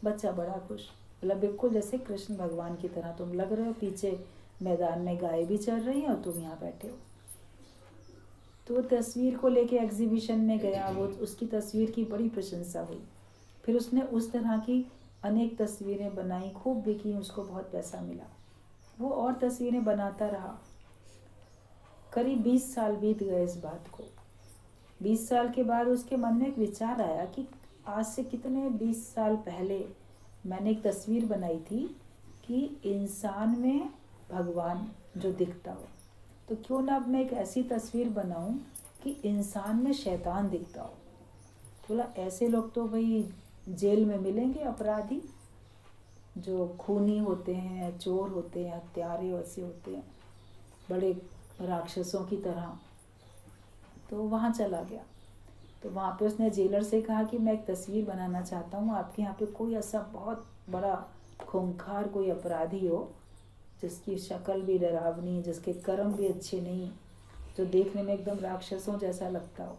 Speaker 1: बच्चा बड़ा खुश, बोला बिल्कुल जैसे कृष्ण भगवान की तरह तुम लग रहे हो, पीछे मैदान में गाय भी चल रही है और तुम यहाँ बैठे हो। तो वो तस्वीर को लेके एग्जीबिशन में गया, वो उसकी तस्वीर की बड़ी प्रशंसा हुई। फिर उसने उस तरह की अनेक तस्वीरें बनाई, खूब बिकी, उसको बहुत पैसा मिला। वो और तस्वीरें बनाता रहा। करीब 20 साल बीत गए इस बात को। 20 साल के बाद उसके मन में एक विचार आया कि आज से कितने 20 साल पहले मैंने एक तस्वीर बनाई थी कि इंसान में भगवान जो दिखता हो, तो क्यों ना अब मैं एक ऐसी तस्वीर बनाऊं कि इंसान में शैतान दिखता हो। बोला ऐसे लोग तो भाई जेल में मिलेंगे, अपराधी जो खूनी होते हैं, चोर होते हैं, हत्यारे वैसे होते हैं, बड़े राक्षसों की तरह। तो वहाँ चला गया। तो वहाँ पे उसने जेलर से कहा कि मैं एक तस्वीर बनाना चाहता हूँ, आपके यहाँ पे कोई ऐसा बहुत बड़ा खूंखार कोई अपराधी हो जिसकी शक्ल भी डरावनी, जिसके कर्म भी अच्छे नहीं, जो देखने में एकदम राक्षसों जैसा लगता हो,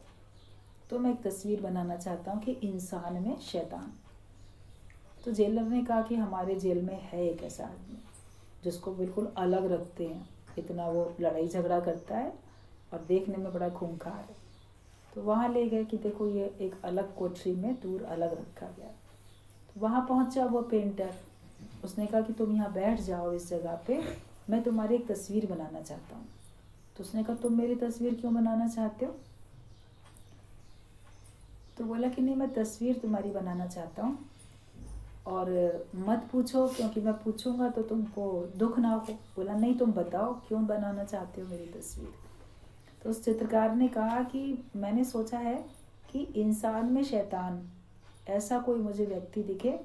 Speaker 1: तो मैं एक तस्वीर बनाना चाहता हूँ कि इंसान में शैतान। तो जेलर ने कहा कि हमारे जेल में है एक ऐसा आदमी जिसको बिल्कुल अलग रखते हैं, इतना वो लड़ाई झगड़ा करता है और देखने में बड़ा खूंखार है। तो वहाँ ले गए कि देखो ये एक अलग कोठरी में दूर अलग रखा गया। तो वहाँ पहुँचा वो पेंटर, उसने कहा कि तुम यहाँ बैठ जाओ इस जगह पे, मैं तुम्हारी एक तस्वीर बनाना चाहता हूँ। तो उसने कहा तुम मेरी तस्वीर क्यों बनाना चाहते हो? तो बोला कि नहीं, मैं तस्वीर तुम्हारी बनाना चाहता हूँ और मत पूछो, क्योंकि मैं पूछूंगा तो तुमको दुख ना हो। बोला नहीं, तुम बताओ क्यों बनाना चाहते हो मेरी तस्वीर। तो उस चित्रकार ने कहा कि मैंने सोचा है कि इंसान में शैतान, ऐसा कोई मुझे व्यक्ति दिखे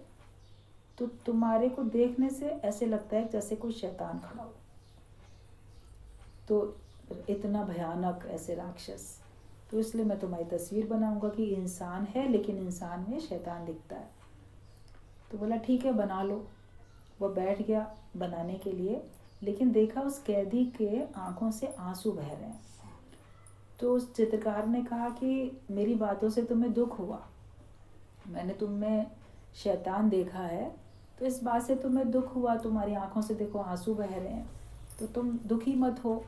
Speaker 1: तो तुम्हारे को देखने से ऐसे लगता है जैसे कोई शैतान खड़ा हो, तो इतना भयानक ऐसे राक्षस, तो इसलिए मैं तुम्हारी तस्वीर बनाऊंगा कि इंसान है लेकिन इंसान में शैतान दिखता है। तो बोला ठीक है बना लो। वो बैठ गया बनाने के लिए, लेकिन देखा उस कैदी के आंखों से आंसू बह रहे हैं। तो उस चित्रकार ने कहा कि मेरी बातों से तुम्हें दुख हुआ, मैंने तुम में शैतान देखा है, तो इस बात से तुम्हें दुख हुआ, तुम्हारी आंखों से देखो आंसू बह रहे हैं, तो तुम दुखी मत हो।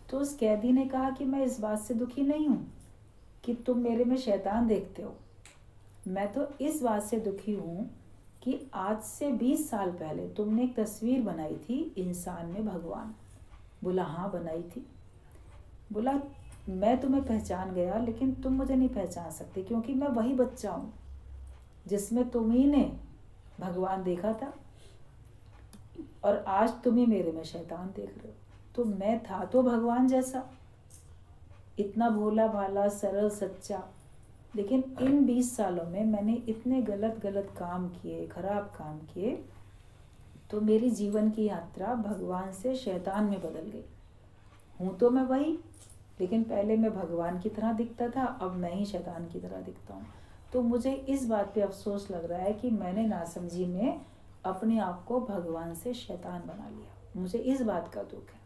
Speaker 1: तो उस कैदी ने कहा कि मैं इस बात से दुखी नहीं हूँ कि तुम मेरे में शैतान देखते हो, मैं तो इस बात से दुखी हूँ कि आज से 20 साल पहले तुमने एक तस्वीर बनाई थी इंसान में भगवान। बोला हाँ बनाई थी। बोला मैं तुम्हें पहचान गया, लेकिन तुम मुझे नहीं पहचान सकते क्योंकि मैं वही बच्चा हूँ जिसमें तुम ही ने भगवान देखा था, और आज तुम ही मेरे में शैतान देख रहे हो। तो मैं था तो भगवान जैसा, इतना भोला भाला सरल सच्चा, लेकिन इन 20 सालों में मैंने इतने गलत काम किए, खराब काम किए, तो मेरी जीवन की यात्रा भगवान से शैतान में बदल गई। हूँ तो मैं वही, लेकिन पहले मैं भगवान की तरह दिखता था, अब मैं ही शैतान की तरह दिखता हूँ। तो मुझे इस बात पे अफसोस लग रहा है कि मैंने नासमझी में अपने आप को भगवान से शैतान बना लिया। मुझे इस बात का दुख है।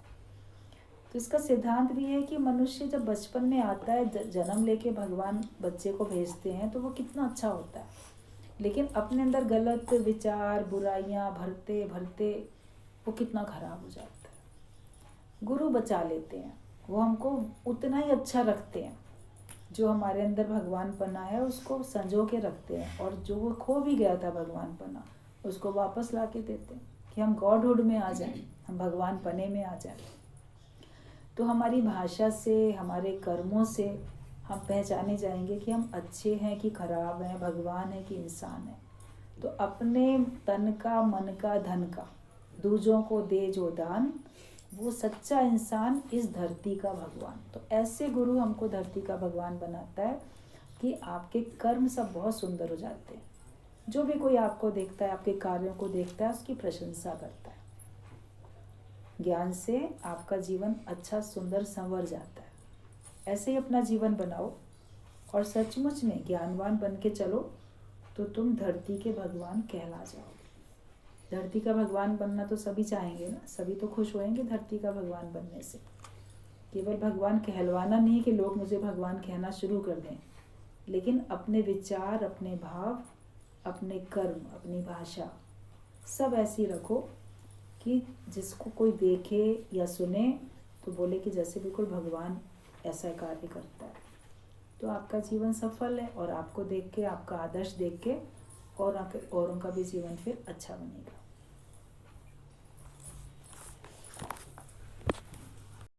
Speaker 1: तो इसका सिद्धांत भी है कि मनुष्य जब बचपन में आता है, जन्म लेके भगवान बच्चे को भेजते हैं, तो वो कितना अच्छा होता है, लेकिन अपने अंदर गलत विचार बुराइयां भरते भरते वो कितना खराब हो जाता है। गुरु बचा लेते हैं, वो हमको उतना ही अच्छा रखते हैं, जो हमारे अंदर भगवान पना है उसको संजो के रखते हैं, और जो वो खो भी गया था भगवान पना उसको वापस ला के देते हैं कि हम गॉडहुड में आ जाएं, हम भगवान पने में आ जाएं। तो हमारी भाषा से, हमारे कर्मों से हम पहचाने जाएंगे कि हम अच्छे हैं कि खराब हैं, भगवान है कि इंसान है। तो अपने तन का, मन का, धन का दूजों को दे जो दान, वो सच्चा इंसान इस धरती का भगवान। तो ऐसे गुरु हमको धरती का भगवान बनाता है कि आपके कर्म सब बहुत सुंदर हो जाते हैं। जो भी कोई आपको देखता है, आपके कार्यों को देखता है, उसकी प्रशंसा करता है। ज्ञान से आपका जीवन अच्छा सुंदर संवर जाता है। ऐसे ही अपना जीवन बनाओ और सचमुच में ज्ञानवान बन के चलो, तो तुम धरती के भगवान कहला जाओगे। धरती का भगवान बनना तो सभी चाहेंगे ना, सभी तो खुश होएंगे धरती का भगवान बनने से। केवल भगवान कहलवाना नहीं कि लोग मुझे भगवान कहना शुरू कर दें, लेकिन अपने विचार, अपने भाव, अपने कर्म, अपनी भाषा सब ऐसी रखो कि जिसको कोई देखे या सुने तो बोले कि जैसे बिल्कुल भगवान ऐसा कार्य करता है। तो आपका जीवन सफल है, और आपको देख के, आपका आदर्श देख के और औरों का भी जीवन फिर अच्छा बनेगा।